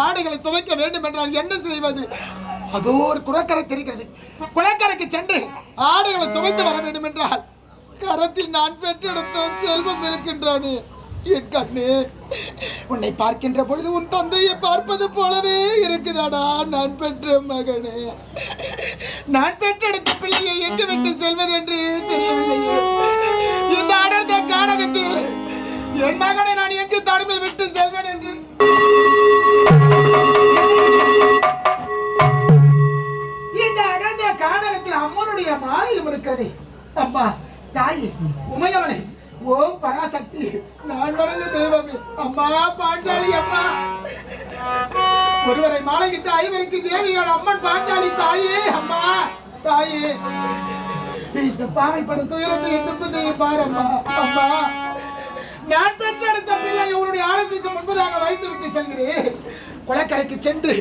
ஆடைகளை துவைக்க வேண்டும் என்றால் என்ன செய்வது? அதோ ஒரு குளக்கரை தெரிகிறது. குளக்கரைக்கு சென்று ஆடைகளை துவைத்து வர வேண்டும் என்றால் கரத்தில் நான் பெற்றெடுத்த செல்வம் இருக்கின்றானே என் கண்ணே, உன்னை பார்க்கின்ற பொழுது உன் தந்தையை பார்ப்பது போலவே இருக்குதாடா நான் பெற்ற மகனே. நான் பெற்றெடுத்த பிள்ளையை எங்கு விட்டு செல்வது என்று தெரியவில்லையே. இந்த அடர்ந்த கானகத்தில் என் மகனை நான் எங்கு தடுமையில் விட்டு செல்வேன் என்று இந்த அடர்ந்த கானகத்தில் அம்மனுடைய மாலையும் இருக்கிறது. அம்மா தாயே உமையவளே, ஓ பராசக்தி, நான் வணங்கு தெய்வமே, அம்மா பாஞ்சாலி அம்மா, ஒருவரை மாலையிட்டு ஐவருக்கு தேவியான அம்மன் பாஞ்சாலி தாயே, அம்மா தாயே, இந்த பாவைப்படும் துயரத்தை எதிர்ப்பதை பாரம்மா. அம்மா, நான் பெற்றெடுத்த பிள்ளை உன்னுடைய ஆலயத்துக்கு முன்பதாக வைத்து விட்டு செல்கிறேன். குளக்கரைக்கு சென்று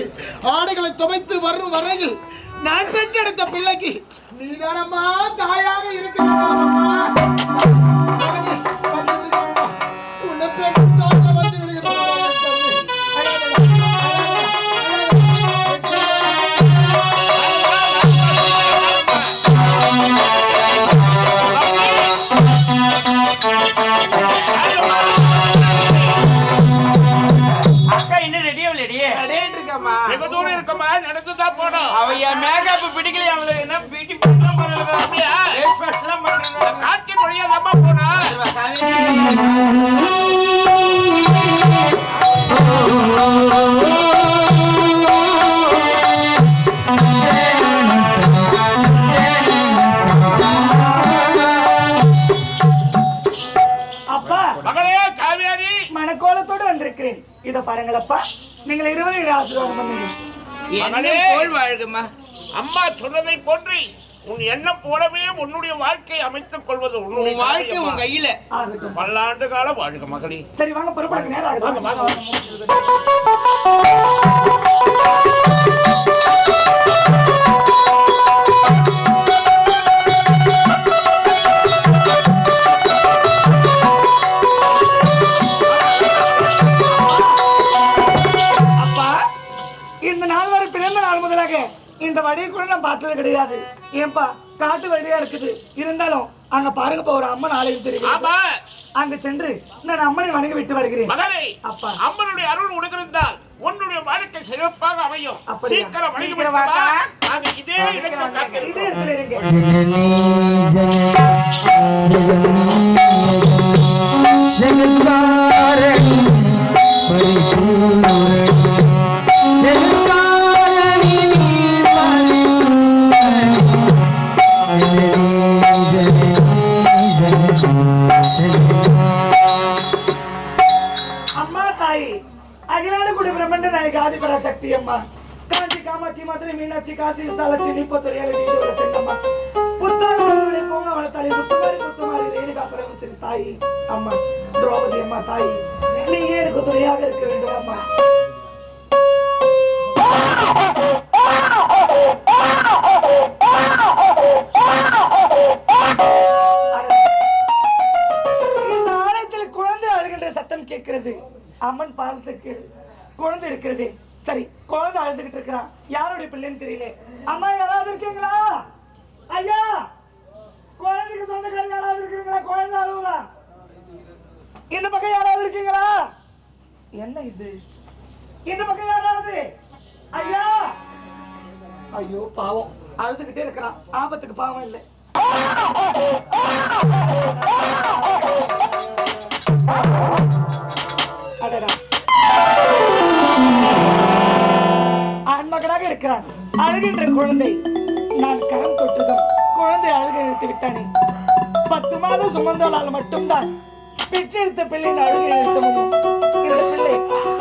ஆடைகளை துவைத்து வரும் வரையில் நான் பெற்றெடுத்த பிள்ளைக்கு நீதானம்மா தாயாக இருக்க உன்னை பெற்று தாங்க வந்து விடுகிறேன். நடந்துதான் போனோம். அவ மேக்கப் பிடிக்கல, அவளுக்கு என்ன பியூட்டி பண்ணலாம் பண்ணல, எல்லாம் பண்றாங்க. காட்சி மொழியா நம்ம போனா அப்பா, மகளே காவேரி, மனக்கோலத்தோடு வந்திருக்கிறேன். இத பாருங்களப்பா, நீங்கள் இருவரும் ஆசீர்வாதம் பண்ணுங்க. வாழ்கம்மா. அம்மா சொன்னதை போன்று உன் எண்ணம் போலவே உன்னுடைய வாழ்க்கையை அமைத்துக் கொள்வது உன்னுடைய வாழ்க்கை உன் கையில. பல்லாண்டு காலம் வாழ்க மகளே. சரி வாங்க புறப்படுங்க, நேரம் ஆகுது. அப்பா, இந்த நாள் வரை பிறந்த நாள் முதலாக இந்த வழியை கூட நான் பார்த்தது கிடையாது. ஏன்பா காட்டு வழியா இருக்குது, இருந்தாலும் அங்க பாருங்கப்பா ஒரு அம்மன் ஆலயம் தெரியும். அங்க சென்று நான் அம்மனை வணங்கி விட்டு வருகிறேன். மகளே, அப்பா அம்மனுடைய அருள் உனக்கு இருந்தால் உன்னுடைய வாழ்க்கை சிறப்பாக அமையும். சீக்கிரம் வணங்கி விட்டு வா. அது இதே இடத்துல காக்கிறேன். இதே இடத்துல இருங்க. அம்மா தாய் அகிலான குடி பிரம்மண்ட நாயகி ஆதிபரா சக்தி அம்மா காஞ்சி காமாட்சி மதுரை மீனாட்சி காசி விசாலாட்சி நீப்பத்தூர் ஏழு வீடு சென்னம்மா புத்தாண்டு போங்க வளர்த்தாளி முத்துமாரி ரேணுகா பரமேஸ்வரி தாய் அம்மா திரௌபதி அம்மா தாய் நீ எனக்கு துணையாக இருக்க வேண்டும் அம்மா. இந்த ஆலயத்தில் குழந்தை அழுகின்ற சத்தம் கேட்கிறது. அம்மன் பாதத்துக்கு குழந்தை இருக்கிறது. சரி, குழந்தை அழுதுகிட்டு இருக்கிறான். யாருடைய பிள்ளைன்னு தெரியல. அம்மா யாராவது இருக்கீங்களா? ஐயா, குழந்தைக்கு சொந்தக்காரர் யாராவது இருக்கீங்களா? குழந்தை அழுகுறா. இந்த பக்கம் யாராவது இருக்கீங்களா? என்ன இது? இந்த பக்கம் யாராவது? ஐயா, ஐயோ பாவம் அழுதுகிட்டே இருக்கிறான். ஆபத்துக்கு பாவம் இல்லை. ஆண்மகனாக இருக்கிறான். அழுகின்ற குழந்தை. நான் கரம் தொட்டதும் குழந்தை அழுக நிறுத்தி விட்டானே. 10 மாதம் சுமந்தால் மட்டும்தான் பெற்றெடுத்த பிள்ளையின் அழுகை நிறுத்த முடியும். இந்த பிள்ளை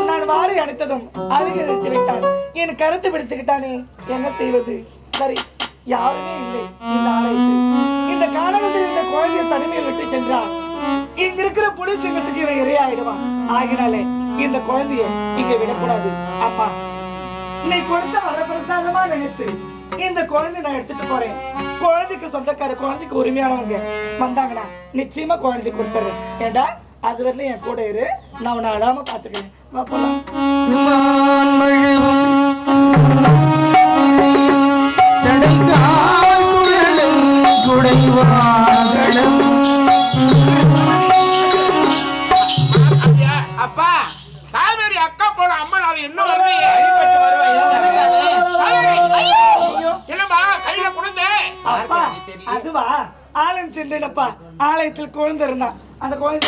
நான் வாரி அணைத்ததும் அழுகை நிறுத்தி விட்டான். என் கருத்தை பிடித்துக்கிட்டானே, என்ன செய்வது? சரி, யாருமே இல்லை இந்த ஆலயத்தில். இந்த காலகத்தில் இந்த குழந்தையை தனிமையில் விட்டு சென்றான். இங்க இருக்கிற புலி சிங்கத்துக்கு இவன் இரையாயிடுவான். ஆகினாலே இந்த குழந்தைய இங்க விடக்கூடாது. அம்மா, நீ கொடுத்த வரப்பிரசாதமா நினைத்து இந்த குழந்தை நான் எடுத்துட்டு போறேன். குழந்தைக்கு சொந்தக்கார, குழந்தைக்கு உரிமையானவங்க வந்தாங்கன்னா நிச்சயமா குழந்தை கொடுத்துறேன். ஏண்டா அது வரல என் கூட இரு, நான் உன்னை அழாம பாத்துக்கிறேன். வா போலாம். அப்பா, காவேரி அக்கா போன அம்மா நாள் என்ன வருது? என்னப்பா கையில குழந்தை? அப்பா அதுவா ஆலயம் சென்றேனப்பா. ஆலயத்தில் குழந்தை இருந்தான். அந்த குழந்தை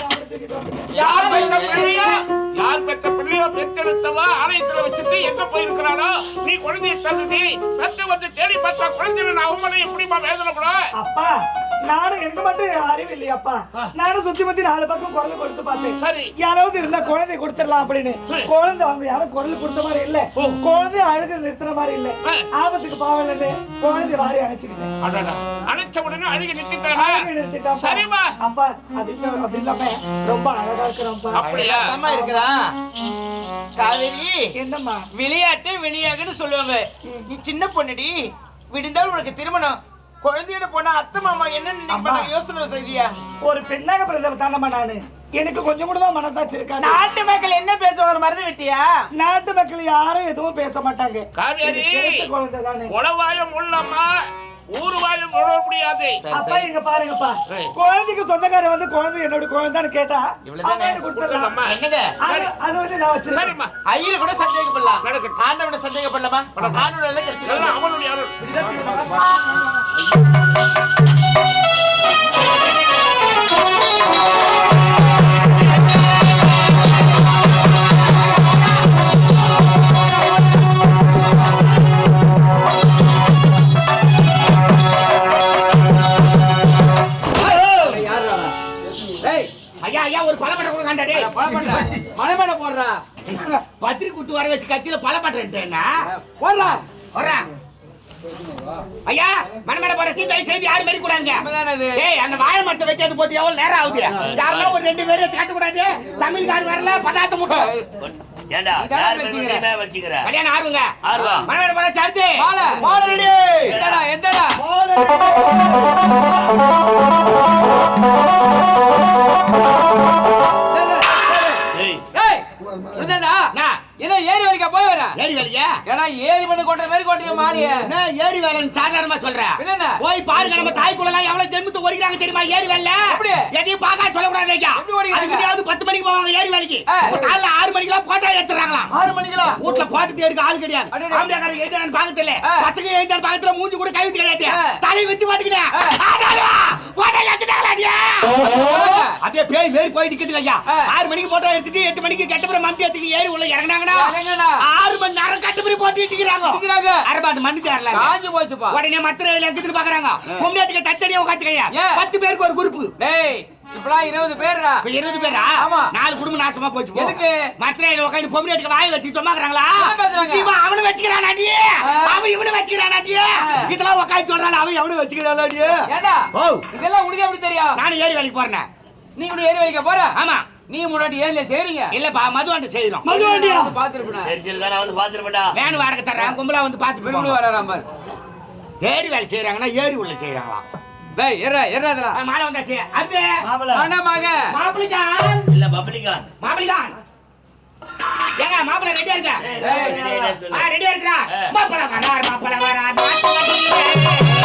யார் பெற்ற பிள்ளையோ பெற்றெடுத்தவா ஆலயத்துல வச்சுட்டு எங்க போயிருக்கிறானோ நீ குழந்தையை தந்துட்டு பெற்று வந்து தேடி பார்த்தா குழந்தைல அவங்களே எப்படிமா வேதனைப்படும்? அப்பா, நானும் எனக்கு மட்டும் அறிவு இல்லையாப்பா. நானும் சுத்தி முத்தி 4 பக்கம் குரல் கொடுத்து பார்த்தேன். சரி, யாராவது இருந்தா குழந்தை கொடுத்துடலாம் அப்படின்னு. குழந்தை அவங்க யாரும் குரல் கொடுத்த மாதிரி இல்ல, குழந்தை அழுக நிறுத்துற மாதிரி இல்ல. ஆபத்துக்கு பாவம் இல்லைன்னு குழந்தை வாரி அணைச்சுக்கிட்டேன். அணைச்ச உடனே அழுகி நிறுத்திட்டானா? நிறுத்திட்டான். சரிமா அப்பா, அது இல்லாம ரொம்ப அழகா இருக்கிறோம்ப்பா. அப்படியா இருக்கிறான் காவேரி. என்னம்மா விளையாட்டு விளையாட்டுன்னு சொல்லுவாங்க. நீ சின்ன பொண்ணுடி, விடுந்தால் உனக்கு திருமணம். குழந்தையோட போனா அத்தை மாமா என்ன நினைப்பாங்க யோசனை செய்தியா? ஒரு பெண்ணாக பிறந்தவ தானம்மா நானு. எனக்கு கொஞ்சம் கூட தான் மனசாட்சி இருக்கா. நாட்டு மக்கள் என்ன பேசுவாங்க மறந்து விட்டியா? நாட்டு மக்கள் யாரும் எதுவும் பேச மாட்டாங்க. காவேரி, குழந்தை தானே. உளவாயம் உள்ளம்மா, ஊர்வாயம் உழ முடியாது. அப்பா இங்க பாருங்கப்பா, குழந்தைக்கு சொந்தக்காரர் வந்து குழந்தை என்னோட குழந்தைன்னு கேட்டா கொடுத்துடலாம். என்னங்க அது வந்து நான் வச்சிருக்கேன். சரிம்மா, ஐயர் கூட சந்தேகப்படலாம், ஆண்டவனை சந்தேகப்படலாமா? ஆண்டவன் எல்லாம் கிடைச்சிடலாம். அவனுடைய அருள். ஒரு பழப்பட்ட கூட காண்டாடே. மலைமேல போடுறா, பத்திரி குட்டு வர வச்சு கட்சியில பழப்பட்டேன்னா போடுறா. ஐயா மனமேட போற சீதை செய்தி யாரும் மெரி கூடாதுங்க. உண்மைதானது? ஏய் அந்த வாழை மரத்தை வைக்கிறது போட்டு எவ்வளவு நேரம் ஆகுது? யாரோ ஒரு 2 பேரை காட்ட கூடாது. சமையல்கார் வரல பதார்த்த முட்டை. ஏண்டா இதானே யார் வச்சுக்கிற? மேல வச்சுக்கிற கல்யாணம் ஆறுங்க. ஆர்வம். மனமேட போற சர்த்தி. வாழை. போடுடி. எந்தடா எந்தடா ஏய் ஏய் புரியுதாடா நான் ஏதோ ஏரி வேலைக்கா போய் வர ஏரி வேலையா? ஏன்னா ஏரி பண்ணி கொண்ட மாதிரி கொண்டீங்க மாடிய நான் ஏரி வேலைன்னு சாதாரணமா சொல்றேன். என்னென்ன? போய் பாருங்க நம்ம தாய்க்குள்ளலாம் எவ்வளவு ஜென்மத்தை ஓடிக்கிறாங்க தெரியுமா ஏரி வேலைல? எப்படி? எதையும் பார்க்க சொல்லக்கூடாது ஐயா. எப்படி ஓடிக்கிறாங்க? அதுக்கிட்டயாவது 10 மணிக்கு போவாங்க ஏரி வேலைக்கு. ஆ. காலைல 6 மணிக்கெல்லாம் போட்டா எடுத்துறாங்களாம். 6 மணிக்கெல்லாம் வீட்ல பாட்டு தேடிக்க ஆள் கிடையாது. அடடே. ஆம்பளைக்காரங்க எழுதுறான்னு பாக்கத்துல ஆ. பசங்க எழுதுறான்னு பாக்கத்துல மூஞ்சி கூட கைவிட்டு கிடையாது. ஆ. தலை வச்சு பாத்துக்கிட்டேன். போட்டா எடுத்துட்டாங்களாடியா? அப்படியே பேய் வேறு போய் நிக்குதுங்க ஐயா. ஆ. 6 மணிக்கு போட்டா எடுத்துட்டு 8 மணிக்கு கட்டப்புறம் மந்தி எடுத்துட்டு ஏரி உள்ள இறங்குனாங்கன்னா இறங்குனா. 6 மணி நேரம் கட்டப்புறம் போட்டு இட்டிக்கிறாங்க. இட்டிக்கிறாங்க. அரபாட்டு மண்ணு தேரல. காஞ்சு போச்சுப்பா உடனே மத்திர எங்கிட்டு பாக்குறாங்க. பொம்மையாட்டுக்கு தத்தனியா உட்காந்துக்கையா. ஏன்? 10 பேருக்கு ஒரு குரூப். டேய் இப்பலாம் 20 பேர்டா இப்ப 20 பேரா? ஆமா. 4 குடும்பம் நாசமா போச்சு போ. எதுக்கு? மத்திரையில உட்காந்து பொம்மையாட்டுக்கு வாய் வச்சு சொன்னாங்கறாங்களா? என்ன பேசுறாங்க? இவன் அவனை வச்சுக்கிறானாடி. அவன் இவனை வச்சுக்கிறானாடி. இதெல்லாம் உட்காந்து சொல்றானே அவன் அவனை வச்சுக்கிறானாடி. ஏண்டா ஓ இதெல்லாம் உனக்கு எப்படி தெரியும் நானும் ஏரி வேலைக்கு போறேன். நீ கூட ஏரி வேலைக்கா போற ஆமா. நீ முன்னாடி ஏரியில செய்றீங்க இல்லப்பா மதுவாண்ட செய்யறோம். மதுவண்டியா? பாத்துருப்பேன் தெரிஞ்சிருந்தா வந்து பாத்துறப்படா வேன் வாடகை தர்றேன். கும்பலா வந்து பாத்து பெருங்குடி போவாங்க. வராராம் பாரு ஏரி வேலை செய்யறாங்கன்னா ஏரி உள்ள செய்யறாங்களா? டேய் ஏறா இதெல்லாம் மாலை வந்தாச்சு. அது அண்ணாமாக மாப்பிளைக்கான். இல்ல பப்ளிகான் மாப்பிளைக்கான். ஏங்க மாப்பிளை ரெடியா இருக்க? ரெடியா இருக்கா? மாப்பிளை வரார் மாப்பிளை வரார் நாட்டு வண்டியிலே.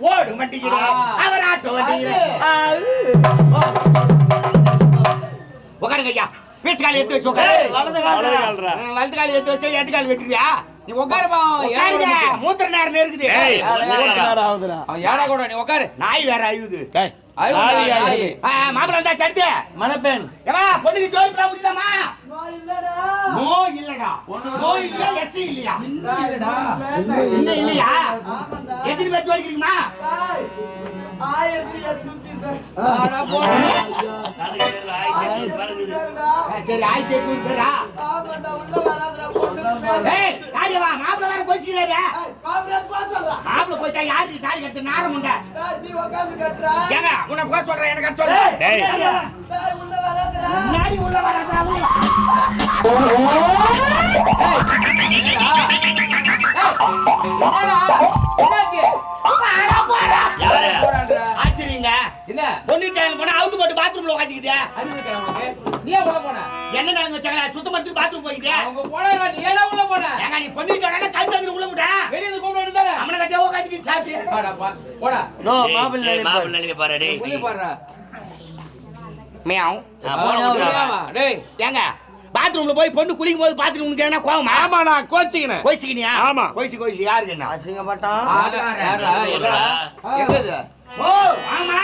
ஓடு வண்டியிலே அவர் ஆட்டோ வண்டியிலே. உட்காருங்க ஐயா. பேச்சு கால் எடுத்து வச்சு உட்காரு. வலது கால்ரா வலது கால் எடுத்து வச்சு எது கால் வெட்டுறியா? நீ உட்காருப்பா உட்காருங்க. மூத்திர நேரம் இருக்குது. அவன் ஏடா கூட நீ உட்காரு நாய் வேற அழுகுது. நாய். மாப்பிள வந்தா சடுத்து. மணப்பெண் ஏமா பொண்ணுக்கு ஜோடி பண்ண முடியுதாமா? நோ இல்லடா. நோ இல்ல எஸ் இல்லையா? இல்ல இல்லையா? எத்தனை பேர் ஜோடிக்கிறீங்கமா? 1800 ஆடா போடா சரி 1800 பேரா? ஏய் ராஜவா மாப்பிள வேற போயிச்சிராரு. மாப்பிள போய்ட்டா யாருக்கு தாலி கட்ட நாரம் உண்டா? ஏங்க உன்னை போய் சொல்றேன் எனக்கு சொல்ற. டேய் நாடி உள்ள வராதடா உள்ள. யாரு ஆச்சரியங்க. என்ன பொண்ணு டைம் போனா அவுத்து போட்டு பாத்ரூம்ல உட்காந்துக்குது. அறிவு இருக்கா உனக்கு நீ ஏன் உள்ள போன என்ன நடந்து வச்சாங்க சுத்தம் பண்ணி பாத்ரூம் போய்க்குது. அவங்க போனா நீ ஏடா உள்ள போன ஏங்க நீ பொண்ணு டைம் கை தந்து உள்ள விட்டா வெளிய இருந்து கூப்பிட வேண்டியதானே அம்மன கட்டியா உட்காந்துக்கு சாப்பி. வாடா போடா நோ மாப்பிள்ளை நிலைமை பாரு டேய் புள்ளி பாருடா மியாவ். புரியாமா டேய் ஏங்க பாத்ரூம்ல போய் பொண்ணு குளிக்கும் போது பாத்ரூம் உனக்கு என்ன கோவமா? ஆமாண்ணா கோச்சிக்கினேன் கோயிச்சிக்கினியா? ஆமா. கோயிச்சு யாருக்கு என்ன? அசிங்கப்பட்டான் யாரா? எங்கடா எங்கது ஓ ஆமா.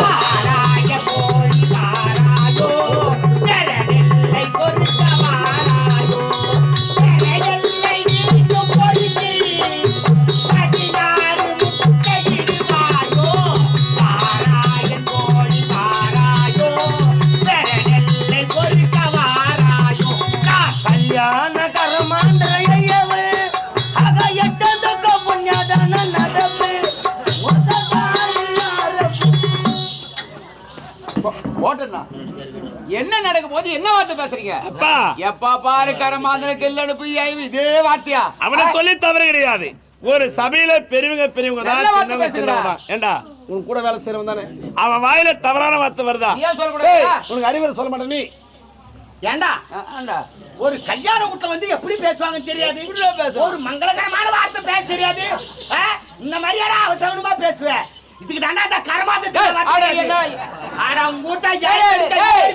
வாராய போய் வாராயோ நெரநெல்லை பொறுத்த வாராயோ நெரநெல்லை நீக்கும் பொறுத்தி 16 முட்டையிடுவாயோ வாராய போய் வாராயோ நெரநெல்லை பொறுத்த வாராயோ கல்யாண கரமாந்திரையவு அக எட்டதுக்கு புண்ணியதான நடப்பு ஓட்டனா என்ன நடக்க போது என்ன வார்த்தை பேசுறீங்க அப்பா எப்பா பாரு கரமாந்திர கெல்லடுப்பு இதே வார்த்தையா அவனை சொல்லி தவறு கிடையாது. ஒரு சபையில பெரியவங்க தான் நல்ல வார்த்தை சின்னவங்க பேசுங்கடா. சின்னவங்க தான். ஏண்டா உன் கூட வேலை செய்யறவன் தானே அவன் வாயில தவறான வார்த்தை வருதா? நீ ஏன் சொல்லக்கூடாது? ஏய், உனக்கு அறிவுரை சொல்ல மாட்டேன் நீ. ஏண்டா ஆண்டா ஒரு கல்யாண வீட்டுல வந்து எப்படி பேசுவாங்கன்னு தெரியாது. ஒரு மங்களகரமான வார்த்தை பேச தெரியாது. இந்த மாதிரியாடா அவசரமா பேசுவேன். இதுக்கு தாண்டா கரமாத்த ஆட என்ன ஆனா மூட்டை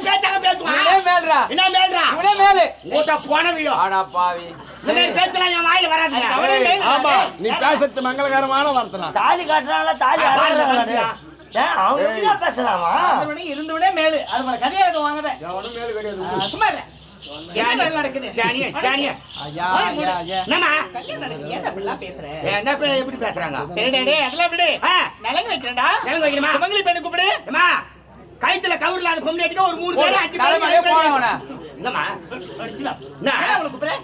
பேச்சாங்க பேசுவான் இவனே மேல்றா என்ன மேல்றா இவனே மேலு மூட்டை போனவியோ ஆடா பாவி இந்த மாதிரி பேச்சலாம் என் வாயில வராது ஆமா நீ பேசுறது மங்களகரமான வார்த்தை தாலி காட்டுறாங்களா தாலி அறுறாங்களா அவங்க எப்படியா பேசுறாமா இருந்தவனே மேலு அது மேல கதையா இருக்கும் வாங்கதே சும்மா இரு. என்ன வேலை நடக்குது சானியா சானியா ஐயா ஐயா ஐயா என்னம்மா கல்யாணம் நடக்குது ஏன்டா இப்படிலாம் பேசுற என்ன எப்படி பேசுறாங்க சரிடா டேய் அதெல்லாம் விடு ஆ, நலங்கு வைக்கிறேன்டா நலங்கு வைக்கணுமா? சுமங்கலி பெண்ணு கூப்பிடு அம்மா கைத்துல கவுர்ல அது பொம்பளை அடிக்க ஒரு 3 பேர் 5 தலைமையிலே பேர் போனவனா. என்னம்மா அடிச்சுலாம் என்ன அவளை கூப்பிடு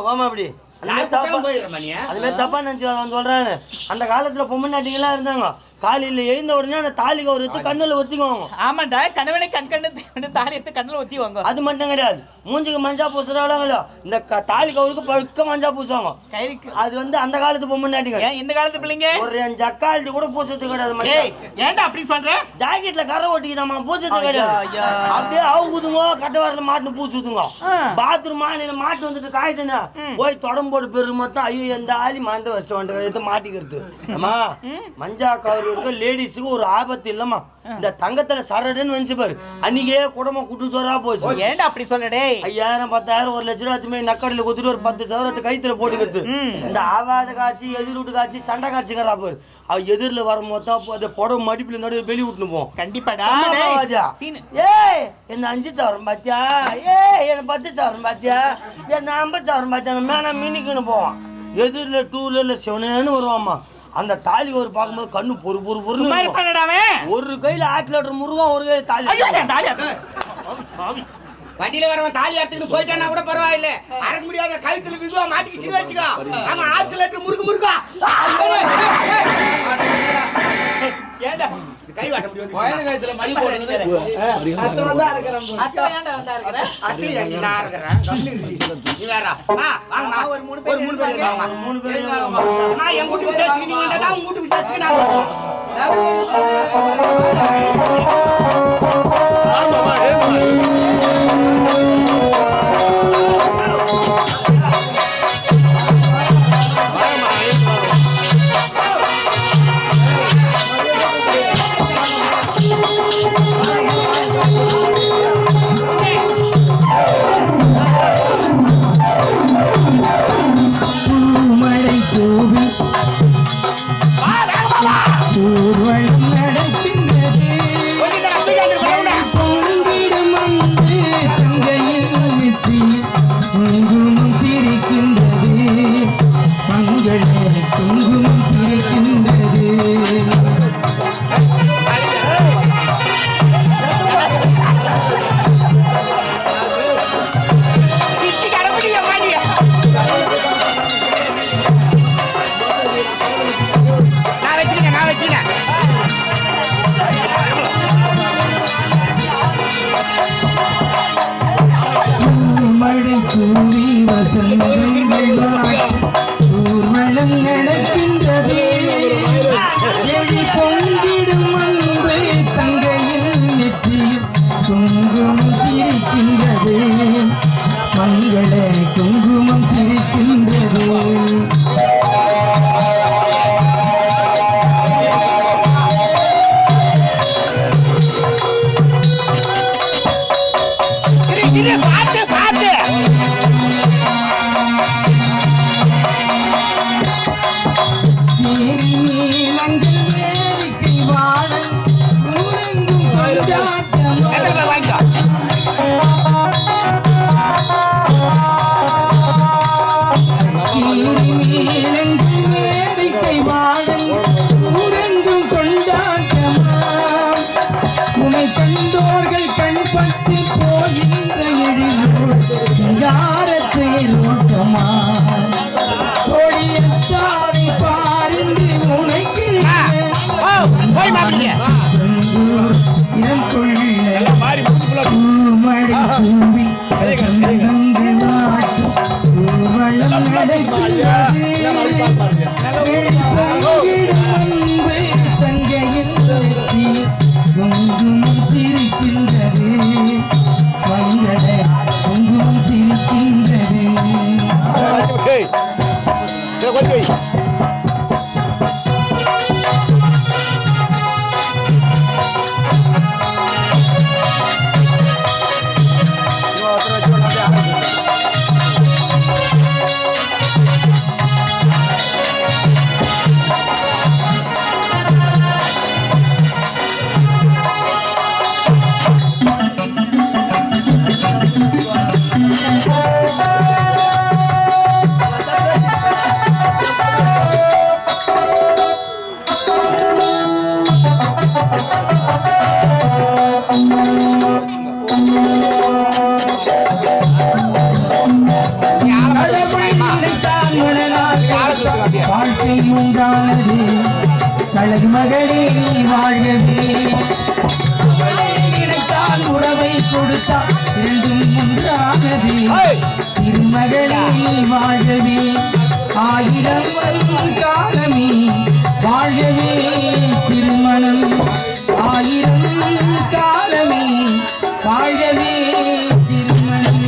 மாமா அப்படி நான் தப்பா போயிடுறேன் மணியா அது மாதிரி தப்பா நினைச்சு அவன் சொல்றானு அந்த காலத்துல பொம்மநாட்டிகள்லாம் இருந்தாங்க காலையில எழுந்த உடனே அந்த தாலி கவுரத்து கண்ணுல ஒத்திக்குவாங்க ஆமாண்டா கணவனை கண்ணு தாலி எடுத்து கண்ணுல ஊத்தி வாங்க அது மட்டும் கிடையாது மூஞ்சிக்கு மஞ்சா பூசுறாங்களோ இந்த தாலி கவுருக்கு பழுக்க மஞ்சா பூசுவாங்க கைக்கு அது வந்து அந்த காலத்து பொம்மநாட்டிகள் ஏன் இந்த காலத்து பிள்ளைங்க ஒரு என் ஜக்கால்ட்டி கூட பூசத்து கிடையாது மஞ்சா. ஏய் ஏன்டா அப்படி சொல்ற ஜாக்கெட்ல கரை ஒட்டிக்குதாமா பூசத்து கிடையாது ஐயா. அப்படியே அவுக்குதுங்க கட்ட வரல மாட்டுன்னு பூசுதுங்க ஆ. பாத்ரூம் மாநில மாட்டு வந்துட்டு காயிட்டுனா போய் தொடம் போட்டு பெரு மொத்தம் ஐயோ எந்த ஆளி மாந்த வச்சுட்டு வந்துட்டு எடுத்து மாட்டிக்கிறது அம்மா மஞ்சா கவுரு இருக்க லேடிஸுக்கு ஒரு ஆபத்து இல்லம்மா இந்த தங்கத்துல சரடுன்னு வந்துச்சு பாரு அன்னைக்கே குடமா குட்டு சோறா போச்சு ஏன்டா அப்படி சொல்ற டேய் 5000 10,000 1 லட்ச ரூபா துமே நக்கடையில கொடுத்துட்டு ஒரு 10 சவரத்தை கைத்துல போட்டுக்கிறது இந்த ஆவாத காட்சி எதிர் வீட்டு காட்சி சண்டை காட்சிக்கிறா பாரு அவ எதிரில் வர மொத்தம் அந்த புடவை மடிப்புல நடுவு வெளி விட்டுன்னு போவோம் கண்டிப்பாடா சீன் ஏய் என்ன 5 சவரம் பாத்தியா ஏய் என்ன 10 சவரம் பாத்தியா என்ன 50 சவரம் பாத்தியா மேனா மினிக்குன்னு போவான் எதிரில் 2 வீலர்ல சிவனேன்னு வருவாம்மா அந்த தாலி ஒரு பார்க்கும்போது கண்ணு பொறு பொறு பொறுன்னு இருக்கும். ஒரு கையில 1/2 லிட்டர் முருகன் ஒரு கையில தாலி வண்டியில வரவன் தாலி அறுத்துன்னு போயிட்டானா கூட பரவாயில்ல அறக்க முடியாத கழுத்துல விதுவா மாட்டிக்கு சின்ன வச்சுக்கோ ஆமா 1/2 லிட்டர் முறுக்கு ஏன்டா கை வாட்ட முடியும் கழுத்துல மணி போடுறது அத்தை வந்தா இருக்கறேன் அத்தை ஏன்டா வந்தா இருக்கற அத்தை எங்க நான் இருக்கறேன் நீ வேற வாங்க ஒரு 3 பேர் வாங்க 3 பேர் நான் என் வீட்டுக்கு சேர்த்து நீ வந்தா உங்க வீட்டுக்கு சேர்த்து நான் தலைமகளே நீ வாழ்கவே நினைத்தால் உறவை கொடுத்தால் இரண்டும் ஒன்றாகவே திருமகளே நீ வாழ்கவே ஆயிரம் காலமே வாழ்கவே திருமணம் ஆயிரம் காலமே வாழ்கவே திருமணம்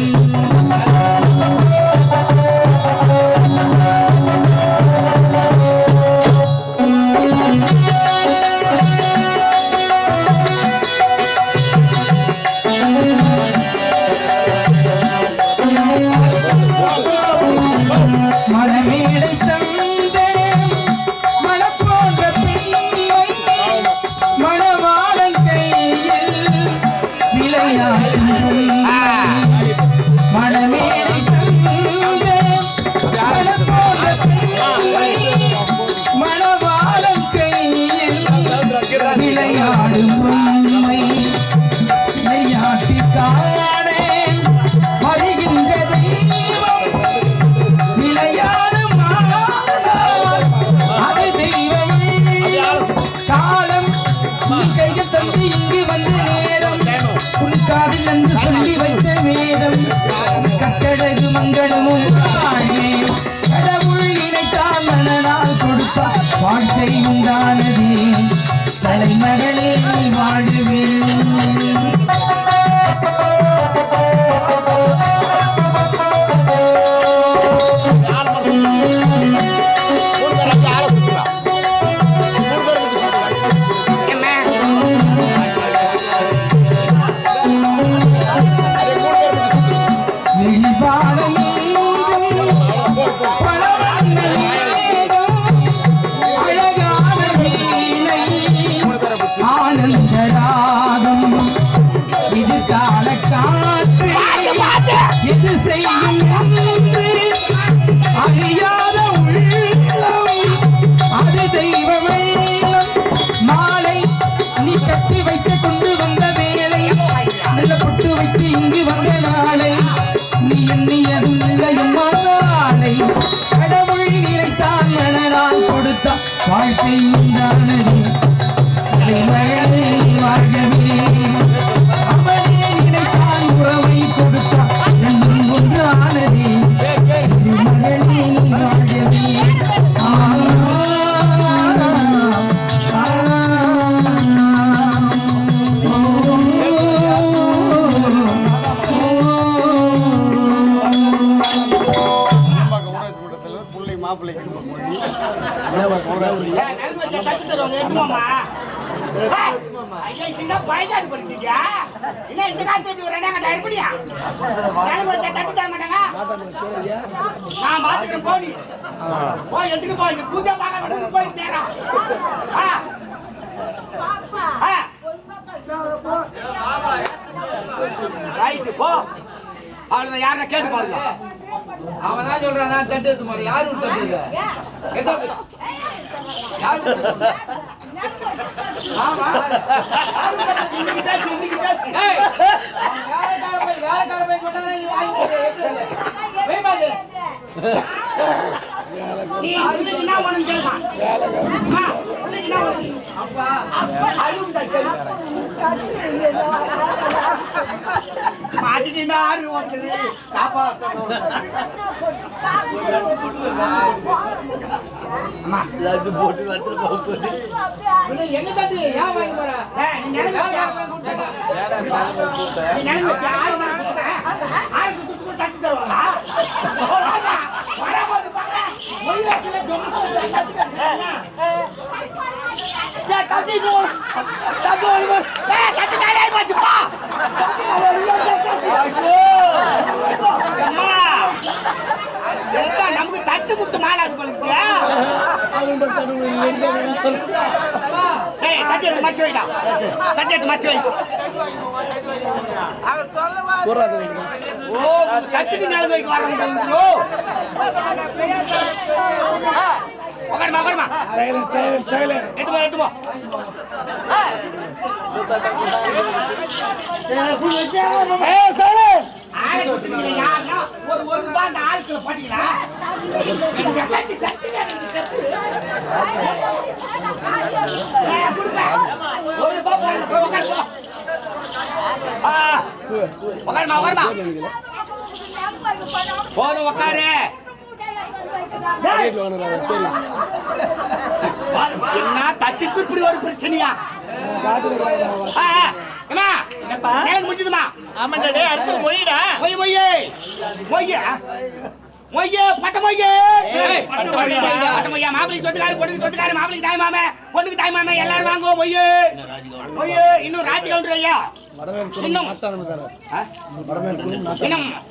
மனமேடை தந்த மனப்போன்ற பிள்ளை மணவாளன் கையில் விளையாடும் மனமேடை தந்த மனப்போன்ற பிள்ளை மணவாளன் கையில் விளையாடும் உண்மை விளையாட்டுக்காரே வருகின்ற தெய்வம் விளையாடும் அது தெய்வம் காலம் நீ கைகள் தந்து இங்கு வந்த நேரம் உன் காதில் என்று சொல்லி வைத்த வேதம் கட்டழகு மங்களமும் வாழ்வே கடவுள் இணைத்தான் மனநாள் கொடுத்தார் வாழ்க்கை உண்டானதே தலைமகளே நீ வாழுவே ஆனந்தராகம் இது கால காற்று இது செய்யும் அறியாத உள்ளம் அது தெய்வ வெள்ளம் மாலை நீ கட்டி வைத்து கொண்டு வந்த வேலை நல்ல பொட்டு வைத்து இங்கு வந்த நாளை நீ எண்ணியதும் இல்லையும் நாளை கடவுள் நினைத்தான் மனநாள் கொடுத்தான் வாழ்க்கை உண்டானது மகளே வாழ்கவே அவனே நினைத்தான் உறவை கொடுத்தான் என்றும் ஒன்றானதே மகளே வாழ்கவே யார கேட்டு பாருங்க அவன் தான் சொல்றான் நான் தட்டு எடுத்து மாதிரி யாரு விட்டு ஆமா இன்னைக்கு பேசு நீ என்ன ஒண்ணு கேளுமா அப்பா அருண் தட்டு மாட்டிக்கு யாரு வந்து காப்பாத்தணும் அம்மா எல்லாரும் போட்டு வந்து போகுது எங்க தட்டு ஏன் வாங்கி போற நீ நினைச்சா ஆறு குத்து தட்டு தருவாங்களா வரம்போது பாக்க மொய் வைக்கல நமக்கு தட்டு குத்து மாலாது பழுக்கு தட்டி எடுத்து மச்சு வைடா தட்டி எடுத்து மச்சு வை ஓ தட்டுக்கு மேல வைக்க வரணும் உட்காருமா உட்காருமா எடுத்து போ ஒரு ரூபாய் அந்த ஆட்களை பாத்தீங்களா உட்காருமா போதும் உட்காரு. என்ன தட்டுக்கு இப்படி ஒரு பிரச்சனையா? முடிஞ்சதுமா? ஆமாண்டா டேய், அடுத்து மொழிடா. மொய் மொய்யே மொய்யே மொய்யே பட்ட மொய்யே பட்ட மொய்யா. மாப்பிளைக்கு சொத்துக்காரு, பொண்ணுக்கு சொத்துக்காரு, மாப்பிளைக்கு தாய் மாமே, பொண்ணுக்கு தாய் மாமே, எல்லாரும் வாங்குவோம். மொய்யே மொய்யே. இன்னும் ராஜ் கவுண்டர் ஐயா, இன்னும்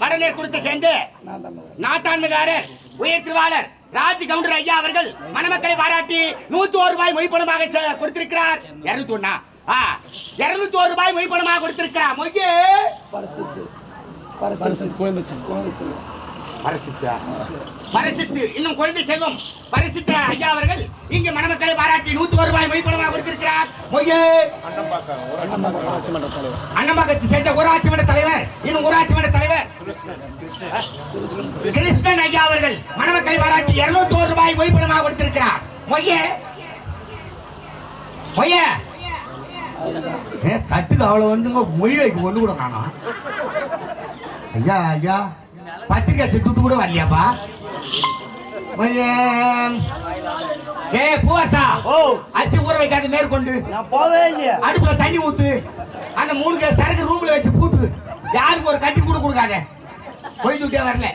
வடநேர் கொடுத்து சேர்ந்து நாட்டாண்மைக்காரர் உயர் திருவாளர் ராஜ் கவுண்டர் ஐயா அவர்கள் மணமக்களை பாராட்டி 101 ரூபாய் மொய்ப்பணமாக கொடுத்திருக்கிறார். 201 ரூபாய் மொய்ப்பணமாக கொடுத்திருக்கிறார். மொய்யே பரிசுத்து இன்னும் குழந்தை செல்வம் பரிசுத்த ஐயா அவர்கள் இங்கு மணமக்களை பாராட்டி 101 ரூபாய் மொய்ப்பணமாக கொடுத்திருக்கிறார். மொய்யே அண்ணம்பாக்கத்தை சேர்ந்த ஊராட்சி மன்ற தலைவர், இன்னும் ஊராட்சி மன்ற தலைவர் கிருஷ்ணன் ஐயா அவர்கள் மணமக்களை பாராட்டி 201 ரூபாய் மொய்ப்பணமாக கொடுத்திருக்கிறார். மொய்யே மொய்யே தட்டுக்கு அவ்வளவு வந்து மொய் வைக்க ஒண்ணு கூட காணோம். ஐயா ஐயா பத்திரிக்கை துட்டு கூட வரலையாப்பா? பூவாசா அரிசி ஊற வைக்காத மேற்கொண்டு நான் போவே இல்லையா? அடுப்புல தண்ணி ஊத்து, அந்த 3 கேஸ் சரக்கு ரூம்ல வச்சு பூட்டு, யாருக்கு ஒரு கட்டி கூட கொடுக்காத. போய் துட்டே வரல.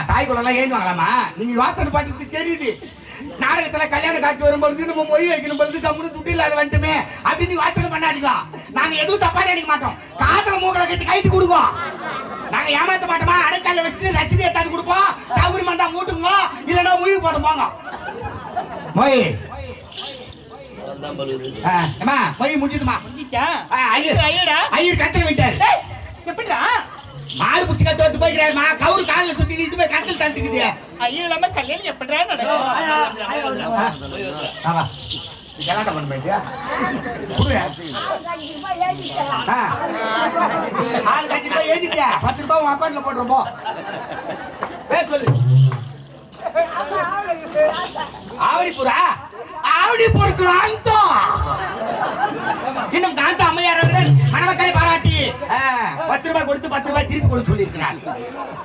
தாய் குளம்லாம் ஏழுவாங்களாமா? நீங்க வாசனை பாட்டு தெரியுது. நாடகத்துல கல்யாண காட்சி வரும்பொழுது நம்ம மொழி வைக்கணும் பொழுது கம்முனு துட்டு இல்லாத வந்துட்டுமே அப்படின்னு வாசனை பண்ணாதீங்க. நாங்க எதுவும் தப்பா நினைக்க மாட்டோம். காதல மூக்கலை கட்டி கைட்டு கொடுப்போம். நாங்க ஏமாத்த மாட்டோமா? அடைக்கால வச்சு ரசீது ஏத்தாந்து கொடுப்போம். சௌகரியம் வந்தா மூட்டுங்க, இல்லைன்னா மொழி போட்டு போங்க. மொய் மொய் முடிஞ்சுதுமா? ஐயர் கட்டல் விட்டாரு. எப்படிடா மாடு புடிச்சு கட்டு வந்து போய்க்கிறாருமா. கவுரு காலில் சுத்தி இது போய் கட்டல் தட்டுக்குது. ஐயர் இல்லாம கல்யாணம் எப்படிடா நடக்கும்? கலாட்டம் பண்ண போயிட்டியா? ஆள் கட்சி போய் ஏறிட்டியா? 10 ரூபாய் உன் அக்கௌண்ட்ல போடுறோம். போ சொல்லு. ஆவடிப்பூரா? ஆவடிப்பூருக்கு அந்தம். இன்னும் காந்த அம்மையார் அவர்கள் மணமக்களை பாராட்டி 10 ரூபாய் கொடுத்து 10 ரூபாய் திருப்பி கொடுத்து சொல்லியிருக்கிறார்.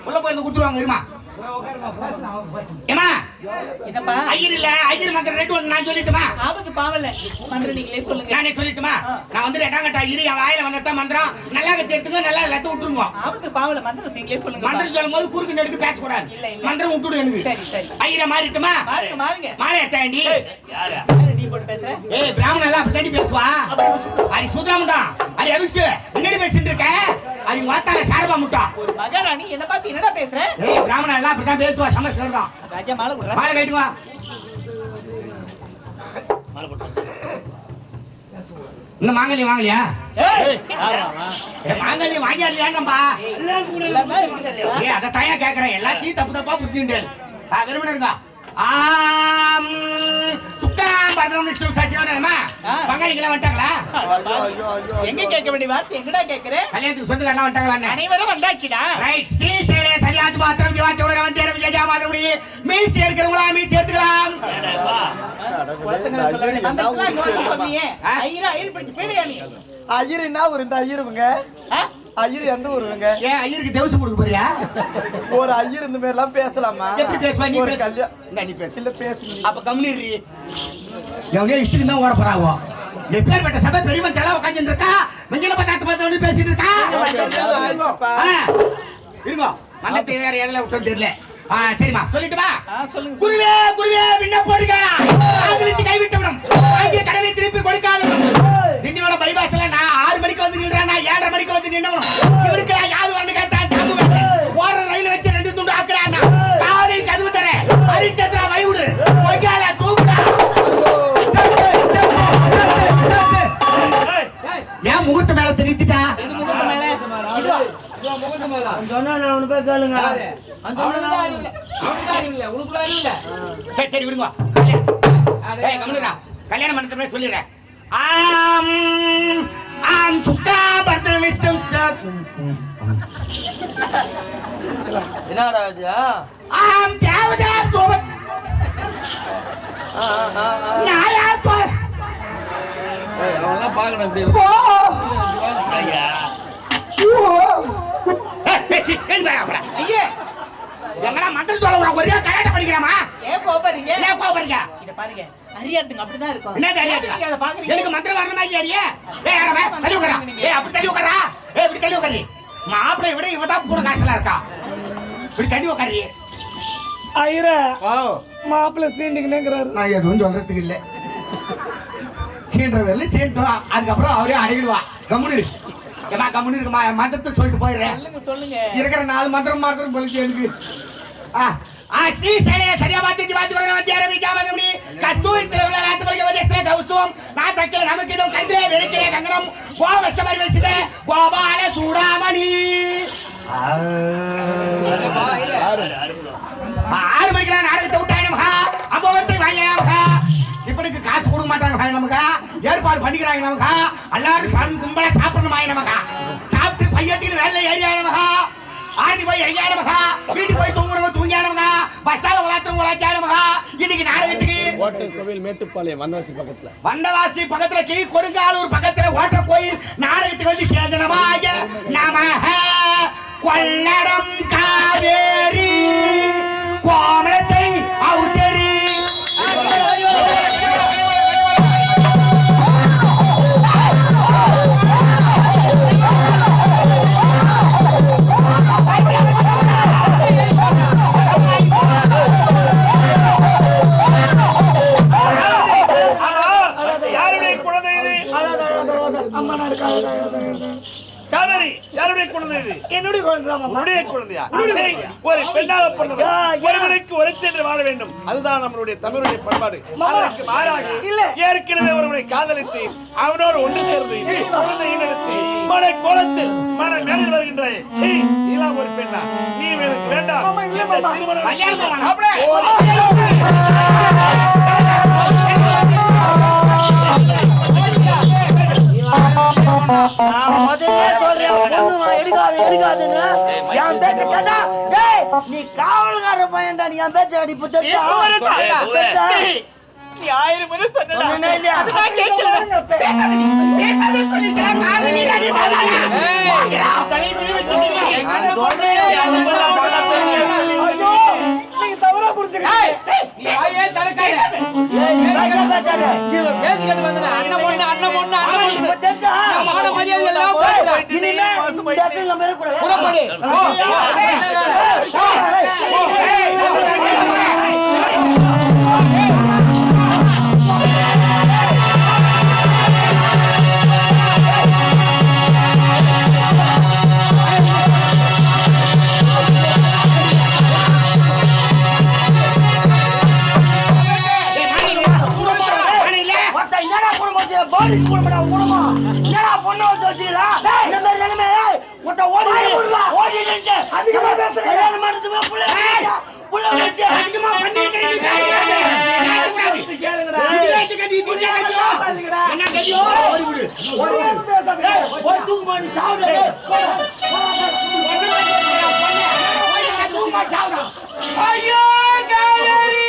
உள்ள போய் கொடுத்துருவாங்க. இருமா ஏமா என்னப்பா ஐயர் இல்ல, ஐயர் மந்திர ரேட் ஒன்று நான் சொல்லிட்டுமா? ஆபத்து பாவல மந்திரம் நீங்களே சொல்லுங்க. நானே சொல்லிட்டுமா? நான் வந்து ரெட்டாங்கட்டா இரு, என் வாயில வந்ததான் மந்திரம். நல்லா கட்டி எடுத்துங்க, நல்லா எல்லாத்தையும் விட்டுருங்க. ஆபத்து பாவல மந்திரம் நீங்களே சொல்லுங்க. மந்திரம் சொல்லும் போது குறுக்கு நெடுக்கு பேசக்கூடாது. மந்திரம் விட்டுடு எனக்கு. சரி சரி. ஐயரை மாறிட்டுமா? மாறுங்க மாறுங்க. மாலை எத்தாண்டி யாரு நீ போட்டு பேசுற? ஏய் பிராமணன் எல்லாம் அப்படி தாண்டி பேசுவா. அது சுதாமதான் அது எதுக்கு முன்னாடி பேசிட்டு இருக்க? அது வாத்தால சாரபா முட்டா. ஒரு மகாராணி என்ன பார்த்து என்னடா பேசுற? ஏய் பிராமணன் எல்லாம் அப்படி தான் பேசுவா. சமஸ்கிருதம் தான். ராஜா மாலை குடுறா. மாலை கட்டிட்டு வா. மாலை போடு. இந்த மாங்கல்யம் வாங்கலையா? மாங்கல்யம் வாங்கியாடியான்பா? எல்லாம் தான் இருக்குது. ஏய் அத தயா கேக்குறேன். எல்லாத்தையும் தப்பு தப்பா புரிஞ்சுட்டேன். வெறுமனே இருக்கா? சுத்தம் பண்றோம் சசிவரமா பங்காளிகளா வந்துட்டாங்களா? எங்க கேட்க வேண்டிய வார்த்தை எங்கடா கேக்குற? கல்யாணத்துக்கு சொந்தக்காரலாம் வந்துட்டாங்களா? அனைவரும் வந்தாச்சுடா. ரைட். ஸ்ரீ சேலே சரியாத்து பாத்திரம் ஜீவாத்தோட வந்தேர விஜயா மாதிரி மீசி எடுக்கிறவங்களா மீசி எடுத்துக்கலாம். ஐயர் என்ன ஒரு இந்த ஐயருங்க? ஐயர் எந்த ஊருங்க? ஏன் ஐயருக்கு தேவசம் கொடுக்க போறியா? ஒரு ஐயர் இந்த மாதிரி எல்லாம் பேசலாமா? எப்படி பேசுவா? நீ பேசு. நீ பேசு. இல்ல பேசு. அப்ப கம்முனிரி. எவனே இஷ்டம் தான் ஓட போறாவோ. எப்பேர்பட்ட சபை பெரியவன் செலவு உட்கார்ந்து இருக்கா? மஞ்சள் பட்டாத்து பார்த்து பேசிட்டு இருக்கா? இருங்க. மன்னத்தை வேற எதுல விட்டு தெரியல. சரிமா சொல்லிட்டுமா? சொல்லுங்க. குருவே குருவே விண்ண போடுங்க. காதலிச்சு கைவிட்டு விடும். வாங்கிய கடனை திருப்பி கொடுக்காலும். திண்டியோட பைபாஸ்ல நான் 6 மணிக்கு வந்து நின்றேன். நான் 7:30 மணிக்கு வந்து நின்னவனும். இவருக்கு யாது வந்து கேட்டா ஜாமு ஓர ரயில் வச்சு 2 துண்டு ஆக்குறான். காலை கதவு தர அரிச்சத்ரா வைவுடு ஒய்யால தூக்குடா. ஏன் முகூர்த்த மேல தெரிஞ்சிட்டா? இது முகூர்த்த மேல சொன்னா நான் ஒண்ணு போய் கேளுங்க. சரி சரி விடுங்க. ஏய் கம்முனுடா. கல்யாணம் பண்ணதுமே சொல்லிடுறேன். ஆம் ஆம் சுத்தா பர்தன விஷ்ணு என்னடா இது ஆம் தேவதேவ சோப நாயா போ அவன்லாம் பார்க்கணும் இப்படி போ ஐயா ஐயே எங்கடா மந்திரம் சொல்ல ஒரே கராட்டே படிக்கிறாமா ஏன் கோபறீங்க என்ன கோபறீங்க இத பாருங்க அறியாதுங்க அப்படிதான் இருக்கும் என்ன தெரியாது அத பாக்குறீங்க எனக்கு மந்திரம் வரணுமா இல்லையா ஏய் அரவே தள்ளி உட்காரா ஏய் அப்படி தள்ளி உட்காரா ஏய் இப்படி தள்ளி உட்காரு மாப்பிளை விட இவ தான் கூட காசலா இருக்கா இப்படி தள்ளி உட்காரு ஐயர ஓ மாப்பிள்ள சீண்டிங்கன்னுங்கிறாரு. நான் எதுவும் சொல்றதுக்கு இல்ல சீன்றதில்ல சீன்றா அதுக்கப்புறம் அவரே அடங்கிடுவா கம்முனு ஏமா கம்முனு இருக்குமா மந்திரத்தை சொல்லிட்டு போயிடுறேன் சொல்லுங்க இருக்கிற 4 மந்திரம் மாத்திரம் பொழுது எனக்கு ஸ்ரீ சைலே சரியா வாத்தி கூட வந்தியார விஜாமதி கஸ்தூரி திருவிழாத்து பலிக வஜஸ்தே கௌசுவம் நாசக்கே நமக்கிதம் கண்டே வெறிக்கிறே கங்கரம் கோவஸ்தமரி வெசிதே கோபால சூடாமணி 6 மணிக்கு நாடகத்தை விட்டாய் நமகா அம்போகத்தை வாங்க நமகா இப்படிக்கு காசு கொடுக்க மாட்டாங்க நமகா ஏற்பாடு பண்ணிக்கிறாங்க நமகா எல்லாரும் கும்பலா சாப்பிடணுமா நமகா சாப்பிட்டு பையத்தின் வேலை ஏறியா நமகா ஆடி போய் இறங்கியா நமகா வீட்டுக்கு போய் தூங்குறவங்க தூங்கியா நமகா பஸ்டால உலாத்துறவங்க உலாச்சா நமகா இன்னைக்கு நாடகத்துக்கு ஓட்டை கோவில் மேட்டுப்பாளையம் வந்தவாசி பக்கத்துல கீ கொடுங்காலூர் பக்கத்துல ஓட்ட கோயில் நாடகத்துக்கு வந்து சேர்ந்தனமாக நமக கொள்ளடம் காவேரி கோமளத்தை அவுத்தரி காவேரி யாருடைய குழந்தை இது? என்னுடைய குழந்தை தான் மாமா. உன்னுடைய குழந்தையா? சரி, ஒரு பெண்ணாக பிறந்தவர் ஒருவனுக்கு ஒருத்தென்று வாழ வேண்டும். அதுதான் நம்மளுடைய தமிழுடைய பண்பாடு. அதற்கு மாறாக ஏற்கனவே ஒருவனை காதலித்து அவனோடு ஒன்று சேர்ந்து குழந்தையை நடத்தி மன கோலத்தில் மன மேலில் வருகின்றாய். சரி, நீலாம் ஒரு பெண்ணா? நீ எனக்கு வேண்டாம். இந்த திருமணம் நான் முதல்ல சொல்றேன் பொண்ணு எடுக்காதுன்னு என் பேச்ச கேட்டா டேய் நீ காவல்கார பையன்டா நீ என் பேச்ச அடி புத்தா நீ 1000 முறை சொன்னடா சொன்னனே இல்லையா? அது நான் கேட்கல பேசாதே சொல்லிட்டே காது நீ அடி வாடா தலை துணி வச்சிட்டீங்க எங்க கொண்டே ஐயோ நீங்க தவறா புரிஞ்சுக்கிட்டீங்க. நீ ஆயே தரக்காத ஏய் நீ பேசாத பேசி கேட்டு வந்தா அண்ணன் பொண்ணு மான மரியாதை எல்லாம் இனிமே இந்த இடத்துல நம்ம இருக்க கூடாது. புறப்படு என்னடா குடும்பம் போலீஸ் குடும்பம் குடும்பம் என்னடா பொண்ணு வந்து வச்சுக்கிறா இந்த மாதிரி நிலைமை மொத்த ஓடிட்டு அதிகமா பேசுறேன் கல்யாணம் பண்ணதுமே புள்ள வச்சு அதிகமா பண்ணிக்கிறீங்க கேளுங்கடா என்ன கதியோ போய் தூக்கு மாடி சாவுடா ஐயோ காவேரி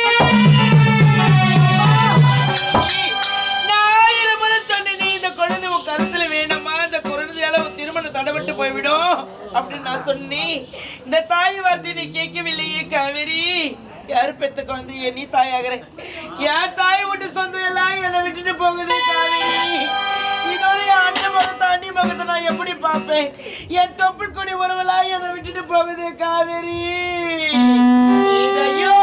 தடப்பட்டு போய்விடும் அப்படின்னு நான் சொன்னேன். இந்த தாய் வார்த்தை நீ கேட்கவில்லையே காவேரி. யாரு பெத்த குழந்தைய நீ தாயாகிற? என் தாய் விட்டு சொந்தம் எல்லாம் என்னை விட்டுட்டு போகுது காவேரி. இதோட அண்ணன் மகத்தை அண்ணி மகத்தை நான் எப்படி பார்ப்பேன்? என் தொப்புள் கொடி உறவெல்லாம் என்னை விட்டுட்டு போகுது Kaveri. இதையோ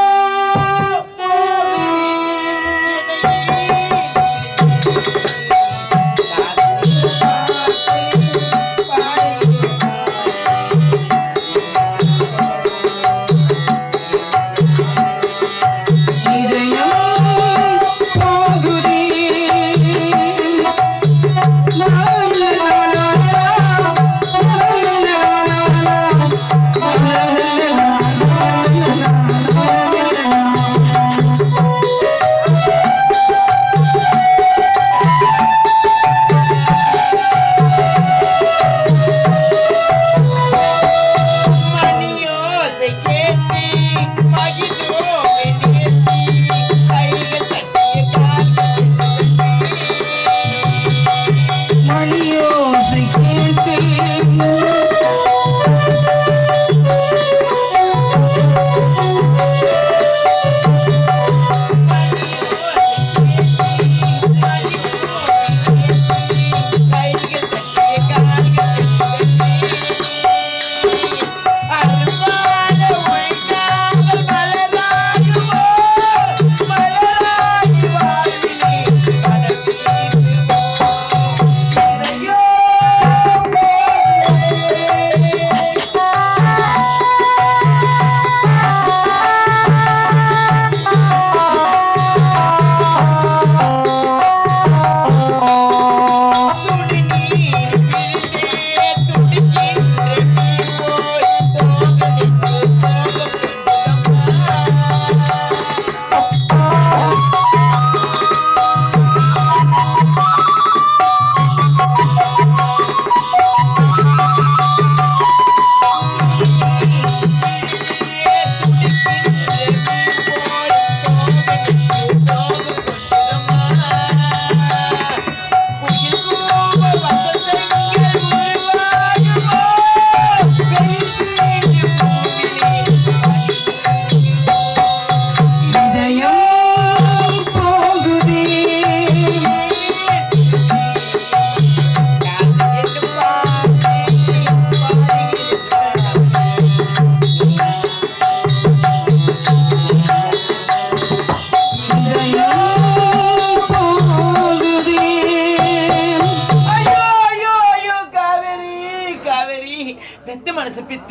la la la la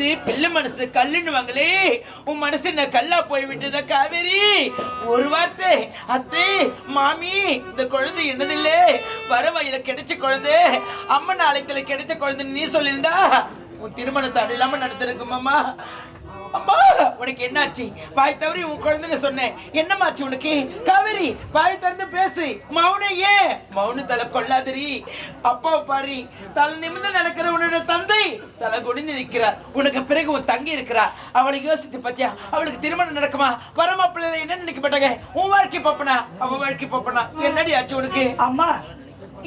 இது பிள்ளை மனசு கல்லுன்னு வாங்களே, உன் மனசு என்ன கல்லா போய் விட்டதா காவேரி? ஒரு வார்த்தை அத்தை மாமி, இந்த குழந்தை என்னதில்ல வர வயல கிடைச்ச குழந்தை, அம்மன் ஆலயத்துல கிடைச்ச குழந்தைன்னு நீ சொல்லியிருந்தா உன் திருமணத்தை அடையில்லாம நடத்திருக்குமாமா. அம்மா உனக்கு என்னாச்சு? வாய் தவறி உன் குழந்தைன்னு சொன்னேன், என்னமாச்சு உனக்கு? காவேரி வாய் திறந்து பேசு. மௌனம் ஏன்? மௌனத்தலை கொள்ளாதிரி. அப்பாவை பாரு, தலை நிமிர்ந்து நடக்கிற உன்னோட தந்தை தலை குனிந்து நிற்கிறார். உனக்கு பிறகு உன் தங்கி இருக்கிறா. அவளை யோசித்து பாத்தியா? அவளுக்கு திருமணம் நடக்குமா? வரமா பிள்ளை என்ன நினைக்க மாட்டாங்க? உன் வாழ்க்கை பாப்பனா அவ வாழ்க்கை பாப்பனா? என்னடி ஆச்சு உனக்கு? அம்மா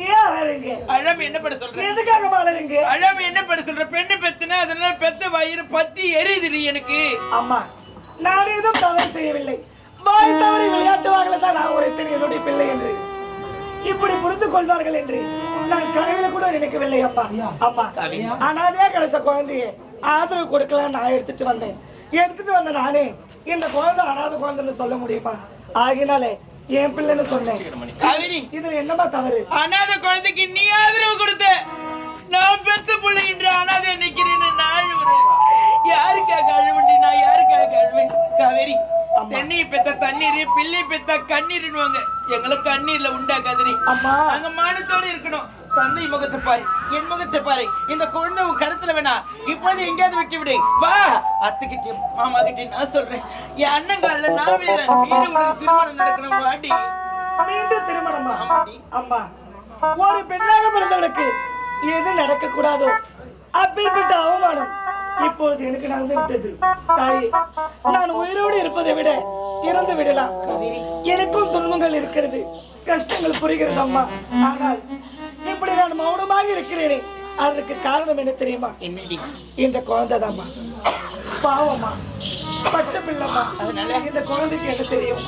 ஏன் அழறீங்க? அழாம என்ன பண்ண சொல்ற? எதுக்காக அழறீங்க? அழாம என்ன பண்ண சொல்ற? பெண்ணு பெத்துனா அதனால பெத்த வயிறு பத்தி எரியுதுடி எனக்கு. அம்மா நான் எதுவும் தவறு செய்யவில்லை. வாய் தவறி விளையாட்டுவார்கள் தான் நான் உரைத்தேன் என்னுடைய பிள்ளை என்று. இப்படி புரிந்து கொள்வார்கள் என்று நான் கனவில் கூட நினைக்கவில்லை அம்மா. அம்மா அனாதையா கிடைத்த குழந்தைய ஆதரவு கொடுக்கலாம் நான் எடுத்துட்டு வந்த நானே இந்த குழந்தை அனாதை குழந்தைன்னு சொல்ல முடியுமா? ஆகினாலே என் பிள்ளைன்னு சொன்னேன். காவேரி இதுல என்னமா தவறு? அனாதை குழந்தைக்கு நீ ஆதரவு கொடுத்த, நான் பெத்த பிள்ளை என்று அனாதை நிக்கிறேன்னு நான் அழுவுறேன். யாருக்காக அழுவண்டி? நான் யாருக்காக அழுவேன்? காவேரி தென்னை பெத்த தண்ணீர், பிள்ளை பெத்த கண்ணீர்னுவாங்க. எங்களுக்கு கண்ணீர்ல உண்டாக்காதிரி. அம்மா அங்க மானத்தோடு இருக்கணும். தந்தை முகத்தை பாரு, என் முகத்தை பாரு. இந்த குழந்தை உன் கருத்துல வேணா, இப்போது எங்கேயாவது விட்டு விடு. வா அத்துக்கிட்டே மாமா கிட்டே நான் சொல்றேன். என் அண்ணங்கால நான் வேற மீண்டும் உனக்கு திருமணம் நடக்கணும். வாடி மீண்டும் திருமணமா? அம்மா ஒரு பெண்ணாக பிறந்தவனுக்கு எது நடக்க கூடாதோ அப்பேற்பட்ட அவமானம் இப்போது எனக்கு நடந்து விட்டது. தாயே நான் உயிரோடு இருப்பதை விட இறந்து விடலாம். எனக்கும் துன்பங்கள் இருக்கிறது, கஷ்டங்கள் புரிகிறது அம்மா. ஆனால் இப்படி நான் மௌனமாக இருக்கிறேனே அதற்கு காரணம் என்ன தெரியுமா? இந்த குழந்தை தான்மா. பாவம்மா, பச்சை பிள்ளைம்மா. அதனால இந்த குழந்தைக்கு என்ன தெரியும்?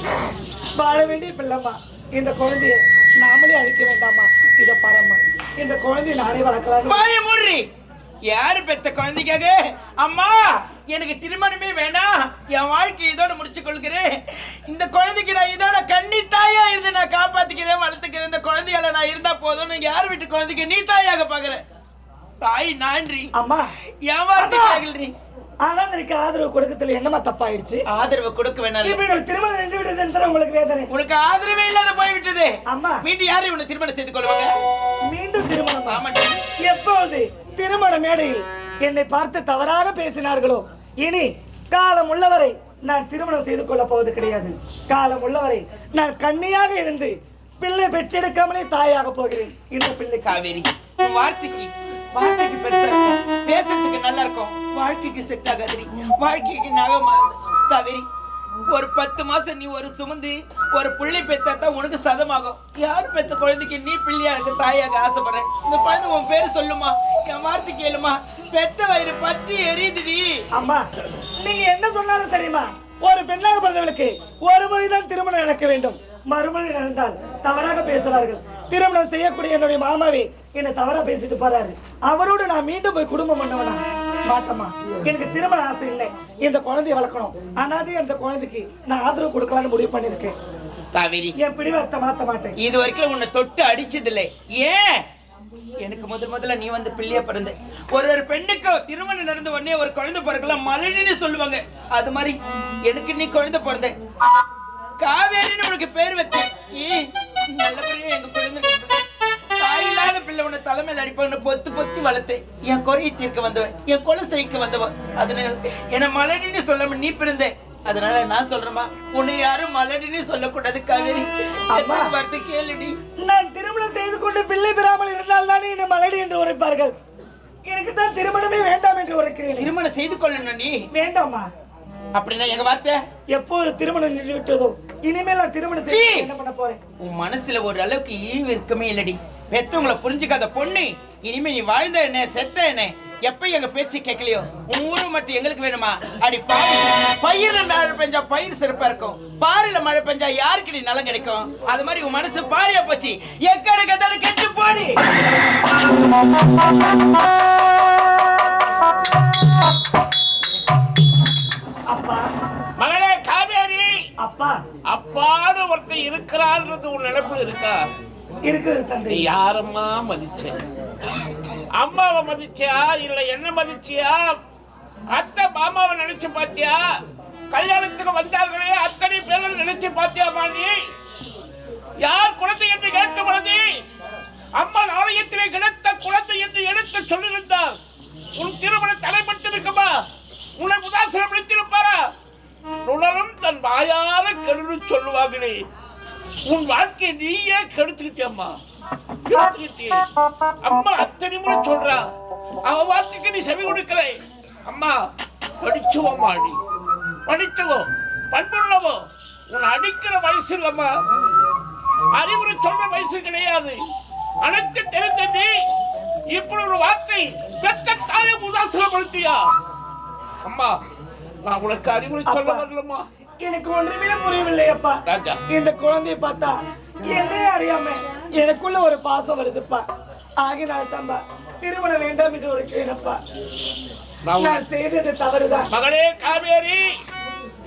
வாழ வேண்டிய பிள்ளைம்மா. இந்த குழந்தைய நாமளே அழிக்க வேண்டாமா? இத பாரம்மா, இந்த குழந்தைய நானே வளர்க்கலாம். யாரு பெத்த குழந்தைக்காக? அம்மா எனக்கு திருமணமே வேணாம், என் வாழ்க்கை இதோட முடிச்சு கொள்கிறேன். இந்த குழந்தைக்கு நான் இதோட கண்ணி தாயா இருந்து நான் காப்பாத்திக்கிறேன், வளர்த்துக்கிறேன். இந்த குழந்தையால நான் இருந்தா போதும். யார் வீட்டு குழந்தைக்கு நீ தாயாக பாக்குற? தாய் நான்றி அம்மா, என் வார்த்தை கேள்றி. ஆனா எனக்கு ஆதரவு கொடுக்கறதுல என்னமா தப்பாயிடுச்சு? ஆதரவு கொடுக்க வேணாம். இப்ப என்னோட திருமணம் நின்று விட்டது உங்களுக்கு வேதனை. உனக்கு ஆதரவே இல்லாத போய் விட்டது. அம்மா மீண்டும் யாரும் இவனை திருமணம் செய்து கொள்வாங்க? மீண்டும் திருமணம்? ஆமாண்டி. எப்போது திருமண மேடையில் என்னை பார்த்து தவறாக பேசினார்களோ இனி காலம் உள்ளவரை நான் திருமணம் செய்து கொள்ள போவது கிடையாது. காலம் உள்ளவரை நான் கன்னியாக இருந்து பிள்ளை பெற்றெடுக்காமலே தாயாக போகிறேன். இந்த பிள்ளை காவேரி வார்த்தைக்கு பெருசா இருக்கும், பேசுறதுக்கு நல்லா இருக்கும், வாழ்க்கைக்கு செட் ஆகாது. வாழ்க்கைக்கு நகமா காவேரி. ஒரு 10 மாசம் நீ ஒரு சுமந்து ஒரு பிள்ளை பெத்தான் உனக்கு சதமாகும். யார் பெத்த குழந்தைக்கு நீ பிள்ளையாக தாயாக ஆசைப்படுற? இந்த குழந்தை உன் பேரு சொல்லுமா? என் வார்த்தை கேளுமா? பெத்த வயிறு பத்தி எரியுதுடி. அம்மா நீங்க என்ன சொன்னாலும் சரிம்மா. ஒரு பெண்ணாக பிறந்தவளுக்கு ஒரு முறைதான் திருமணம் நடக்க வேண்டும். மறுமுறை நடந்தால் தவறாக பேசுவார்கள். திருமணம் செய்யக்கூடிய என்னுடைய மாமாவே என்னை தவறா பேசிட்டு போறாரு. அவரோடு நான் மீண்டும் போய் குடும்பம் பண்ணவனா மாட்டமா? எனக்கு திருமண ஆசை இல்லை. இந்த குழந்தைய வளர்க்கணும். ஆனாதே அந்த குழந்தைக்கு நான் ஆதரவு கொடுக்கலான்னு முடிவு பண்ணிருக்கேன். காவேரி என் பிடிவாதத்தை மாத்த மாட்டேன். இது வரைக்கும் உன்னை தொட்டு அடிச்சதில்லை. ஏன்? எனக்கு முதல்ல நீ வந்து பிள்ளைய பிறந்த. ஒரு பெண்ணுக்கு திருமணம் நடந்த உடனே ஒரு குழந்தை பிறக்கலாம் மலடின்னு சொல்லுவாங்க. அது மாதிரி எனக்கு நீ குழந்தை பிறந்த. காவேரின்னு உனக்கு பேர் வச்சு நல்லபடியா எங்க குழந்தை தாய் இல்லாத பிள்ளை உன்னை தலைமையில் அடிப்பாங்க பொத்து பொத்தி வளர்த்தேன். என் குறையை தீர்க்க வந்தவன், என் கொலை செய்ய வந்தவன். அதனால என்ன மலடின்னு சொல்லாம நீ பிறந்த. அதனால நான் சொல்றேமா, உன்னை யாரும் மலடின்னு சொல்லக்கூடாது காவேரி. வார்த்தை கேளுடி. நான் திருமணம் செய்து கொண்டு பிள்ளை பெறாமல் இருந்தால் தானே என்ன மலடி என்று உரைப்பார்கள். எனக்கு தான் திருமணமே வேண்டாம் என்று உரைக்கிறேன். திருமணம் செய்து கொள்ளணும் நீ? வேண்டாமா? அப்படின்னா எங்க வார்த்தை எப்போது திருமணம் நின்று விட்டதோ இனிமேல் நான் திருமணம் செய்ய என்ன பண்ண போறேன்? உன் மனசுல ஒரு அளவுக்கு இழிவு இருக்கமே இல்லடி. பெத்தவங்களை புரிஞ்சுக்காத பொண்ணு. இனிமே நீ வாழ்ந்த என்ன செத்த என்ன எப்ப எங்க பேச்சு கேட்கலையோ உன் ஊரு மட்டும் எங்களுக்கு வேணுமா? அடி பாரு, பயிர்ல மழை பெஞ்சா பயிர் சிறப்பா இருக்கும், பாரில மழை பெஞ்சா யாருக்கு நீ நலம் கிடைக்கும்? அது மாதிரி உன் மனசு பாரியா போச்சு. எக்கட கத்தாலும் கெட்டு போடி. மகளே காவேரி, அப்பா அப்பான்னு ஒருத்தன் இருக்கிறான்றது உன் நினைப்புல இருக்கா? இருக்குது தந்தை. யாரம்மா மதிச்ச? அம்மாவை மதிச்சியா இல்ல என்ன மதிச்சியா? அத்தை மாமாவை நினைச்சு பாத்தியா? கல்யாணத்துக்கு வந்தார்களே அத்தனை பேர்கள் நினைச்சு பாத்தியா? நீ யார் குழந்தை என்று கேட்கும் பொழுது அம்மன் ஆலயத்திலே கிடைத்த குழந்தை என்று எடுத்து சொல்லியிருந்தார். உன் திருமணம் தடைப்பட்டிருக்குமா? உன்னை உதாசனம் விடுத்திருப்பாரா? உணரும் தன் வாயார கெடு சொல்லுவாங்களே. உன் வாழ்க்கையை நீயே கெடுத்துக்கிட்டியம்மா, கெடுத்துக்கிட்டே. அம்மா அத்தனை முறை சொல்றா, அவ வார்த்தைக்கு நீ செவி கொடுக்கல. அம்மா படிச்சுவோம்மா, நீ படிச்சுவோ, பண்புள்ளவோ. உன் அடிக்கிற வயசு இல்லம்மா, அறிவுரை சொல்ற வயசு கிடையாது. அனைத்து தெரிந்த நீ இப்படி ஒரு வார்த்தை பெத்த தாயை உதாசனப்படுத்தியா? அம்மா நான் உனக்கு அறிவுரை சொல்ல வரலம்மா. எனக்கு ஒன்றுமே புரியவில்லை அப்பா. ராஜா, இந்த குழந்தையை பார்த்தா என்னையே அறியாம எனக்குள்ள ஒரு பாசம் வருதுப்பா. ஆகினால தான்பா திருமணம் வேண்டாம் என்று ஒரு கேனப்பா. நான் செய்தது தவறுதான். மகளே காவேரி,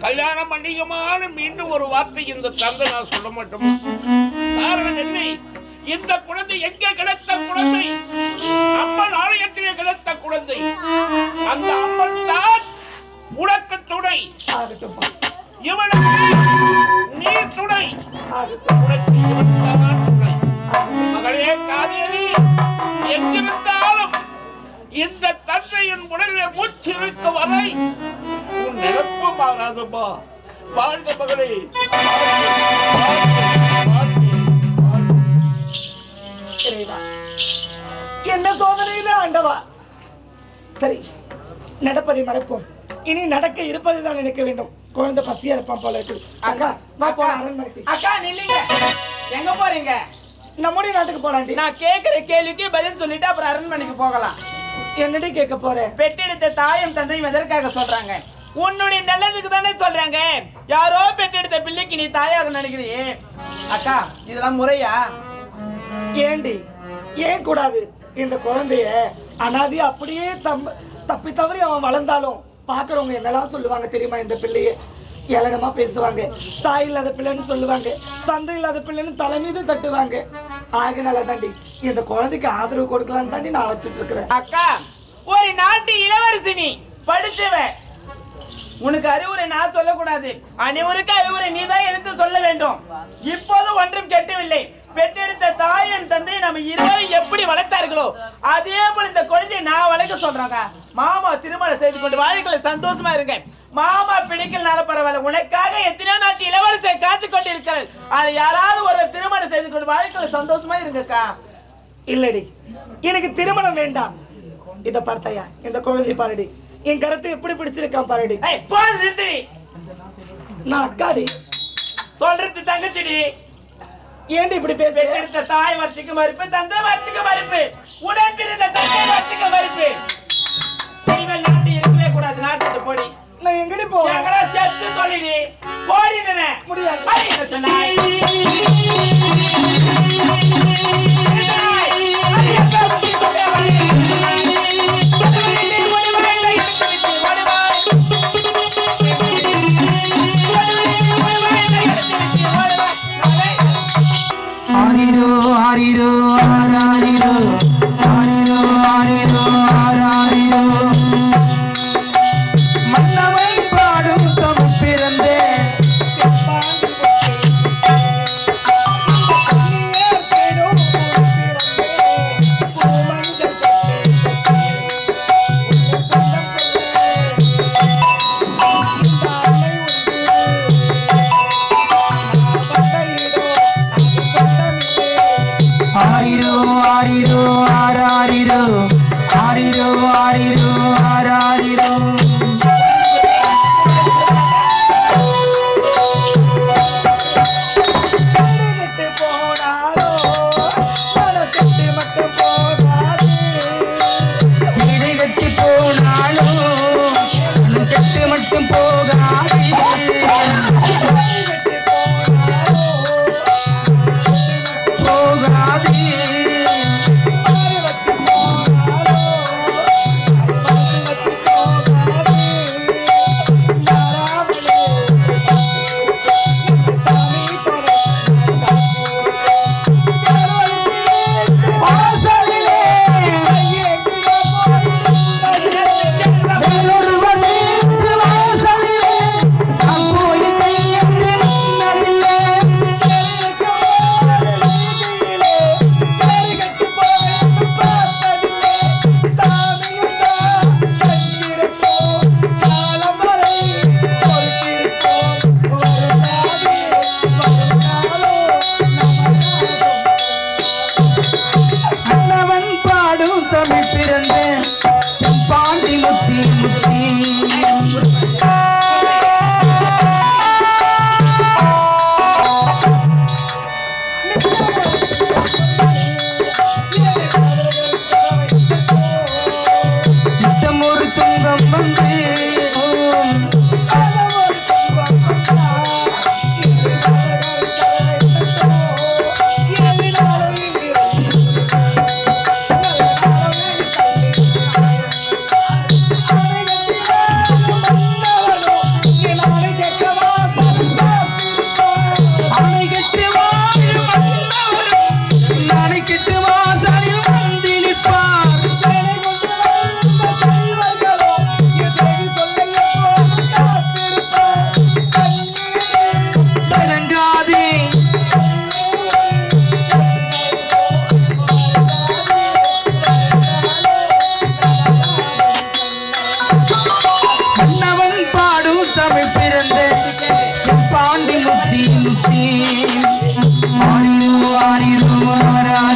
கல்யாணம் பண்ணிக்குமான்னு மீண்டும் ஒரு வார்த்தை இந்த தந்தை நான் சொல்ல மாட்டோம். காரணம் என்ன? இந்த குழந்தை எங்கே கிடைத்த குழந்தை? அம்மன் ஆலயத்திலே கிடைத்த குழந்தை. அந்த அம்மன் தான் உனக்கு துணை. ஆகட்டும்பா. இவனுக்கு நீ துணை. உனக்கு இவன் தான் துணை. மகளே காவேரி, எங்கிருந்தாலும் இந்த தந்தையின் உடலிலே மூச்சு இருக்க வரை உன் நிரப்பு மாறாதம்மா. வாழ்க மகளே. என்ன சோதனையில ஆண்டவா. சரி, நடப்பதை மறப்போம். இனி நடக்க இருப்பதுதான் நினைக்க வேண்டும். குழந்தை பசியா இருப்பான் போல இருக்கு. அக்கா வா போலாம் அரண்மனைக்கு. அக்கா நில்லுங்க, எங்க போறீங்க? நம்முடைய நாட்டுக்கு போலாண்டி. நான் கேக்குற கேள்விக்கு பதில் சொல்லிட்டு அப்புறம் அரண்மனைக்கு போகலாம். என்னடி கேட்க போறேன்? பெற்றெடுத்த தாயும் தந்தையும் எதற்காக சொல்றாங்க? உன்னுடைய நல்லதுக்கு தானே சொல்றாங்க. யாரோ பெற்றெடுத்த பிள்ளைக்கு நீ தாயாக நினைக்கிறியே அக்கா, இதெல்லாம் முறையா? ஏண்டி ஏன் கூடாது? இந்த குழந்தைய அனாதி அப்படியே தப்பி தவறி அவன் வளர்ந்தாலும் பாக்குறவங்க என்னெல்லாம் சொல்லுவாங்க தெரியுமா? இந்த பிள்ளைய ஏளனமா பேசுவாங்க, தாய் இல்லாத பிள்ளைன்னு சொல்லுவாங்க, தந்தை இல்லாத பிள்ளைன்னு தலை மீது தட்டுவாங்க. ஆகினால தாண்டி இந்த குழந்தைக்கு ஆதரவு கொடுக்கலான்னு தாண்டி நான் வச்சுட்டு இருக்கிறேன். அக்கா, ஒரு நாட்டு இளவரசி, நீ படிச்சவ. உனக்கு அறிவுரை நான் சொல்லக்கூடாது, அனைவருக்கு அறிவுரை நீ தான் எடுத்து சொல்ல வேண்டும். இப்போது ஒன்றும் கெட்டவில்லை. பெற்றெடுத்த தாயின் தந்தை நம்ம இருவரும் எப்படி வளர்த்தார்களோ அதே போல இந்த குழந்தையை நான் வளர்க்க சொல்றாங்க. மாமா திருமணம் செய்து கொண்டு வாழ்க்கையில சந்தோஷமா இருங்க. மாமா பிடிக்கலனால பரவாயில்ல, உனக்காக எத்தனையோ நாட்டு இளவரசியை காத்து கொண்டு இருக்கிறார். அதை யாராவது ஒரு திருமணம் செய்து கொண்டு வாழ்க்கையில சந்தோஷமா இருங்கக்கா. இல்லடி, எனக்கு திருமணம் வேண்டாம். இத பார்த்தையா, இந்த குழந்தை பாருடி, என் கருத்தை எப்படி பிடிச்சிருக்கான் பாருடி. நான் அக்காடி, சொல்றது தங்கச்சிடி. ஏன் இப்படி பேச? பெற்றெடுத்த தாய் வரத்துக்கு மறுப்பு, தந்தை வரத்துக்கு மறுப்பு, உடன் பிறந்த தந்தை வரத்துக்கு மறுப்பு. இனிமேல் நாட்டு இருக்கவே கூடாது. நாட்டு போடி. நான் எங்கடி போவேன்? செத்து தொழிடி போடி. முடியாது. சொன்னாய் ஆரிரோ ஆரிரோ ஆராரிரோ ஆரிரோ ஆரிரோ ஆராரிரோ மன்னவன் பாடும் தமிழ் பிறந்தே ஆரிரோ ஆரிரோ ஆராரிரோ ஆரிரோ ஆரிரோ ஆராரிரோ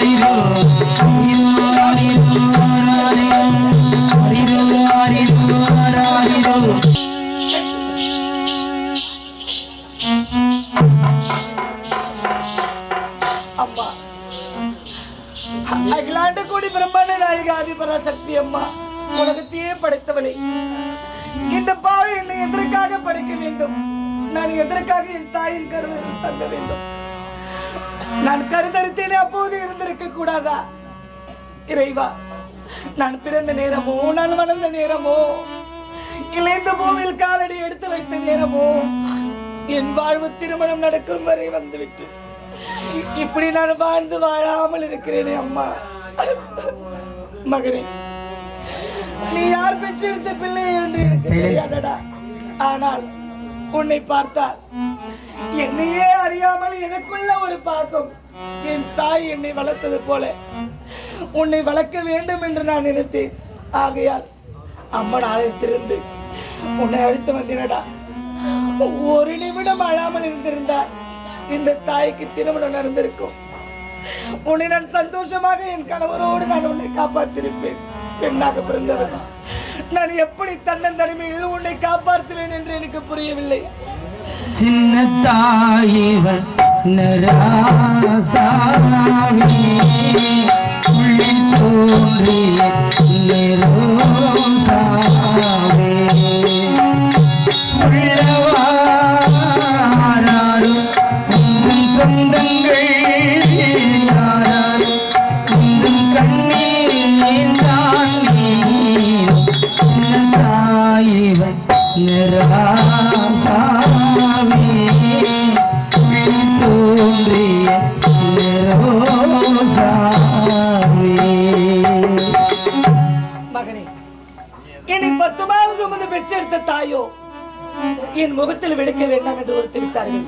ஆரிரோ ஆரிரோ ஆரிரோ ஆரிரோ ஆரிரோ. அம்மா, அகிலாண்ட கோடி பிரம்மாண்ட நாயக ஆதிபரா சக்தி அம்மா, உலகத்தையே படைத்தவளே, இந்த பாவை என்னை எதற்காக படைக்க வேண்டும்? நான் எதற்காக என் தாயின் கருவை தங்க வேண்டும்? நான் கருத்தரித்தேனே அப்போது இருந்திருக்க கூடாதா? இறைவா, நான் பிறந்த நேரமோ, நான் வளர்ந்த நேரமோ, இல்லை இந்த பூமியில் காலடி எடுத்து வைத்த நேரமோ, என் வாழ்வு திருமணம் நடக்கும் வரை வந்துவிட்டு இப்படி நான் வாழ்ந்து வாழாமல் இருக்கிறேனே அம்மா. மகனே, நீ யார் பெற்றெடுத்த பிள்ளை என்று எனக்கு தெரியாதடா. ஆனால் உன்னை பார்த்தால் என்னையே அறியாமல் எனக்குள்ள ஒரு பாசம். என் தாய் என்னை வளர்த்தது போல உன்னை வளர்க்க வேண்டும் என்று நான் நினைத்தேன். ஆகையால் அம்மன் ஆலயத்திலிருந்து உன்னை அழைத்து வந்தேனடா. ஒரு நிமிடம் அழாமல் இருந்திருந்தால் இந்த தாய்க்கு திருமணம் நடந்திருக்கும். உன்னை நான் சந்தோஷமாக என் கணவரோடு நான் உன்னை காப்பாற்றிருப்பேன். பெண்ணாக பிறந்தவன் நான் எப்படி தன்னந்தனிமையில் உன்னை காப்பாற்றுவேன் என்று எனக்கு புரியவில்லை. சின்ன தாயிவள் நராசாமி உள்ளி தோன்றிய நரோசாமி உள்ளவாராரு உங்கள் சொந்தங்கள் யாராரு உங்கள் கண்ணீர் தான் நீர். சின்ன தாயிவள் நராசாமி உள்ளி தோன்றிய நரோசாமி. மகனே, என்னை 10 மாதம் சுமந்து பெற்றெடுத்த தாயோ என் முகத்தில் வெடிக்க வேண்டாம் என்று உறுத்தி விட்டார்கள்.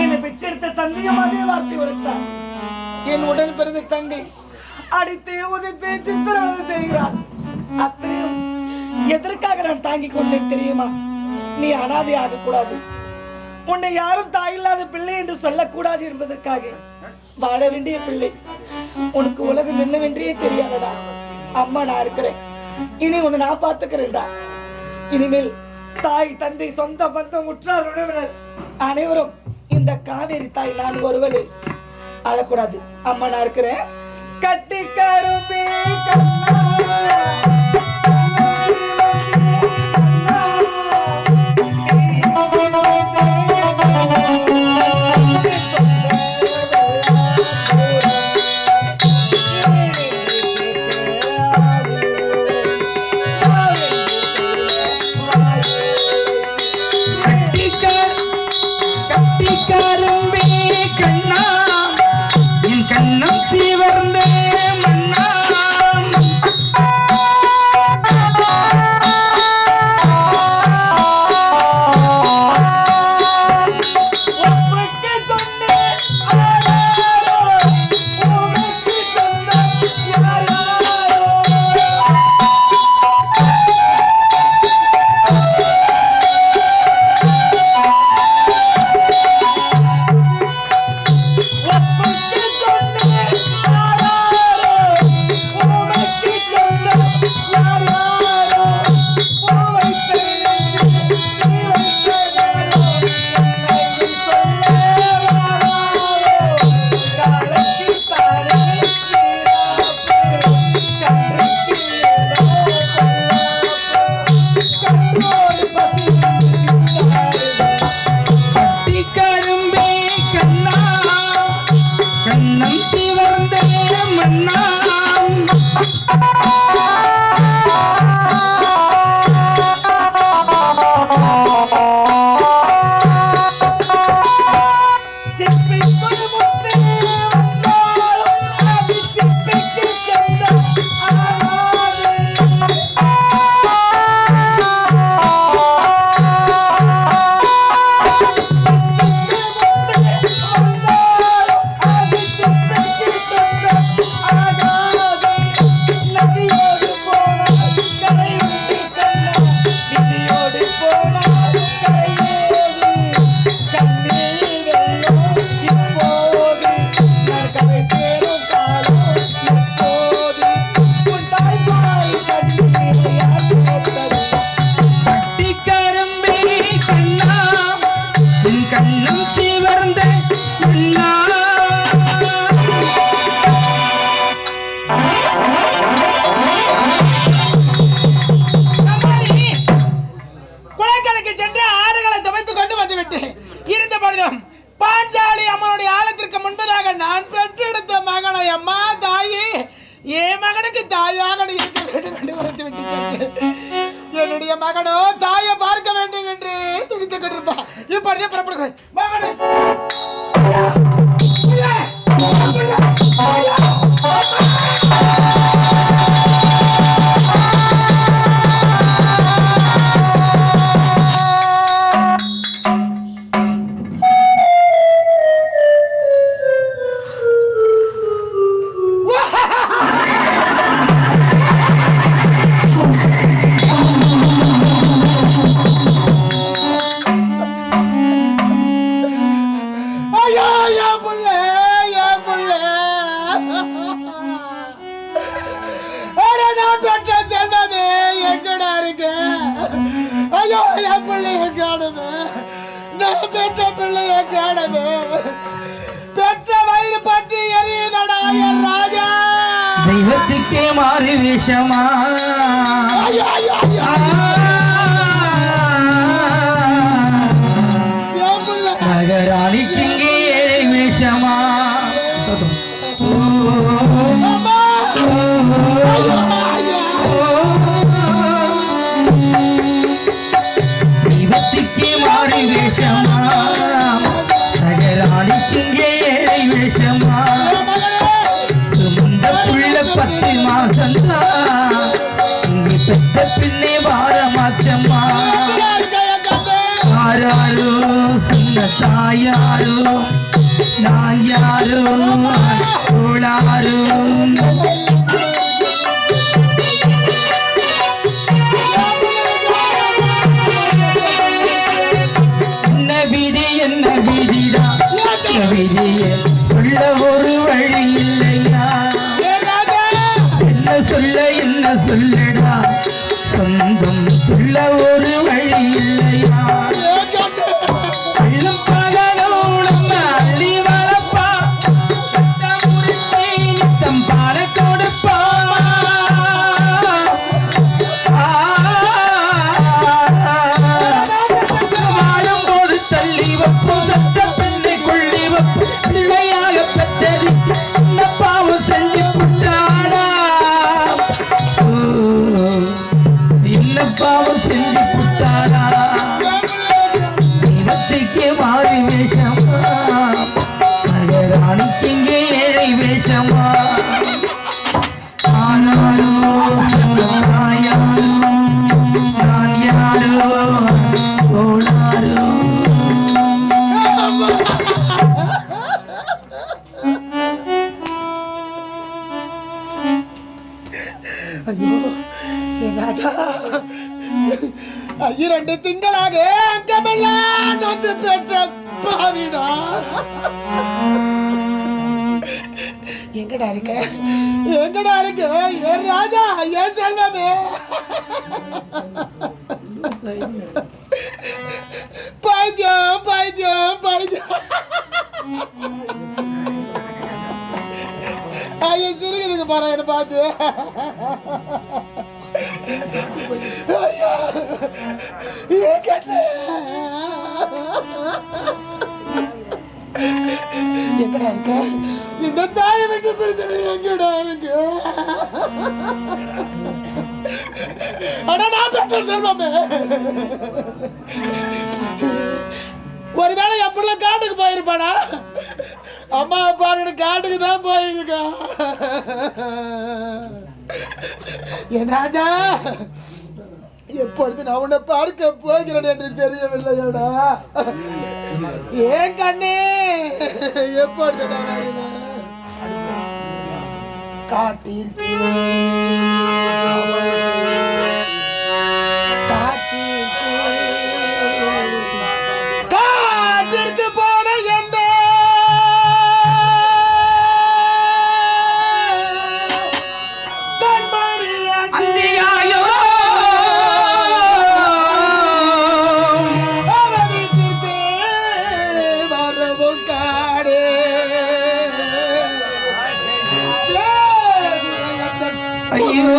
என்னை பெற்றெடுத்த தந்தையும் அதே வார்த்தை உரைத்தார். என் உடன் பிறந்த தங்கை அடித்து உதைத்து சித்திரவதை செய்கிறான். அத்தனையும் எதற்காக நான் தாங்கிக் கொண்டேன் தெரியுமா? நீ அனாதை ஆகக்கூடாது, உன்னை யாரும் தாயில்லாத பிள்ளை என்று சொல்லக்கூடாது என்பதற்காக. வாழ வேண்டிய பிள்ளை, உனக்கு உலகம் என்னவென்றே தெரியாதடா. அம்மா நான் இருக்கிறேன், இனி உன்னை நான் பார்த்துக்கிறேன்டா. இனிமேல் தாய் தந்தை சொந்த பந்தம் உற்றார் உறவினர் அனைவரும் இந்த காவேரி தாய் நான் ஒருவளே. அழக்கூடாது, அம்மா நான் இருக்கிறேன். கட்டி கரும்பே கண்ணா நதியே எனக்கு தாயாக நீ இருக்க வேண்டும் என்று உரைத்து விட்டு சென்று என்னுடைய மகனோ தாயை பார்க்க வேண்டும் என்று துடித்துக் கொண்டிருப்பான். இப்பொழுதே புறப்படுகிறேன். மகனே தெய்வத்துக்கே மாறி வேஷமா நகராணிக்கு இங்கே ஏழை வேஷமா தெய்வத்துக்கே மாறி வேஷமா நகராணிக்கு இங்கே ஏழை வேஷமா சுமந்த புள்ள 10 மாசந்தா இங்கே பெற்ற பின்னே வாரமாச்சம்மா ஆராரோ சின்ன தாயாரோ நான் யாரோ கோளாரோ என்ன விதிடா விதிய சொல்ல ஒரு வழி இல்லையா என்ன சொல்லடா சொந்தம் சொல்ல ஒரு வழி இல்லையா பள்ளம் பகலோ நம்ம அள்ளி வளப்பா முடிச்சி நித்தம் பால கொடுப்பா வாழும் போது தள்ளி வப்பு சத்த பிள்ளை கொள்ளி வப்பு பிள்ளையாக பெற்றது இந்த பாவம் செஞ்சு புட்டாளா என்ன பாவம் செஞ்சு புட்டாளா தெய்வத்துக்கே மாறி வேஷமா நகராணிக்கு இங்கே ஏழை வேஷமா ஆனாரோ யாரோ நான் யாரோ கோளாரோ ஐயோ என் ராஜா 2 திங்களாக அங்கமெல்லாம் நொந்து பெற்ற பாவிடா. எங்கடா இருக்க என் ராஜா என் செல்வமே பைத்தியம் பைத்தியம் பைத்தியம் ஐயோ சிறுகுதுக்கு போறேன் என்ன பார்த்து எங்கடா இருக்க இந்த தாயை விட்டு பிரச்சனை எங்கடா இருக்கு ஆனா நான் பெற்ற செல்வமே ஒருவேளை என் பிள்ளை காட்டுக்கு போயிருப்பானா அம்மா அப்பா காட்டுக்கு தான் போயிருக்கா என் ராஜா எப்பொழுது நான் உன்னை பார்க்க போகிறேன் என்று தெரியவில்லையோடா ஏன் கண்ணே எப்பொழுது நான் வருவேன் காட்டிற்கு காட்டிற்கு போன எந்த ஐயோ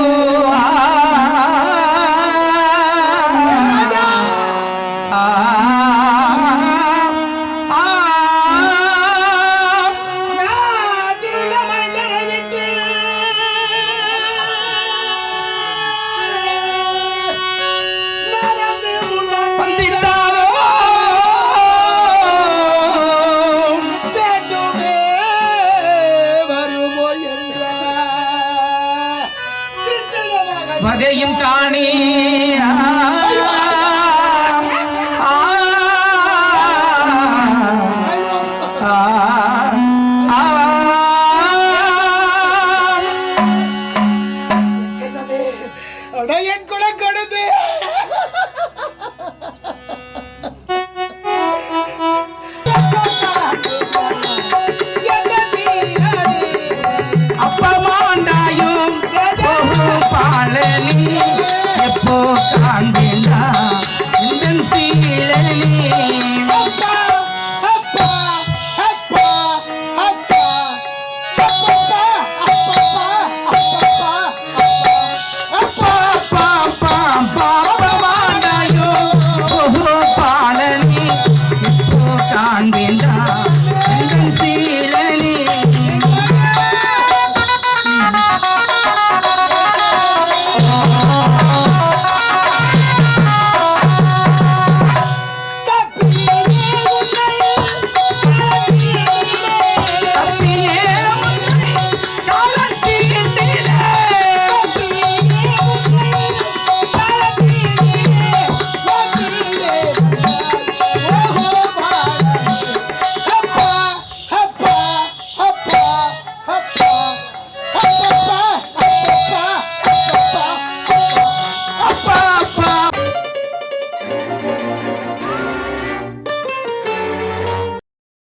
வதையும் காணே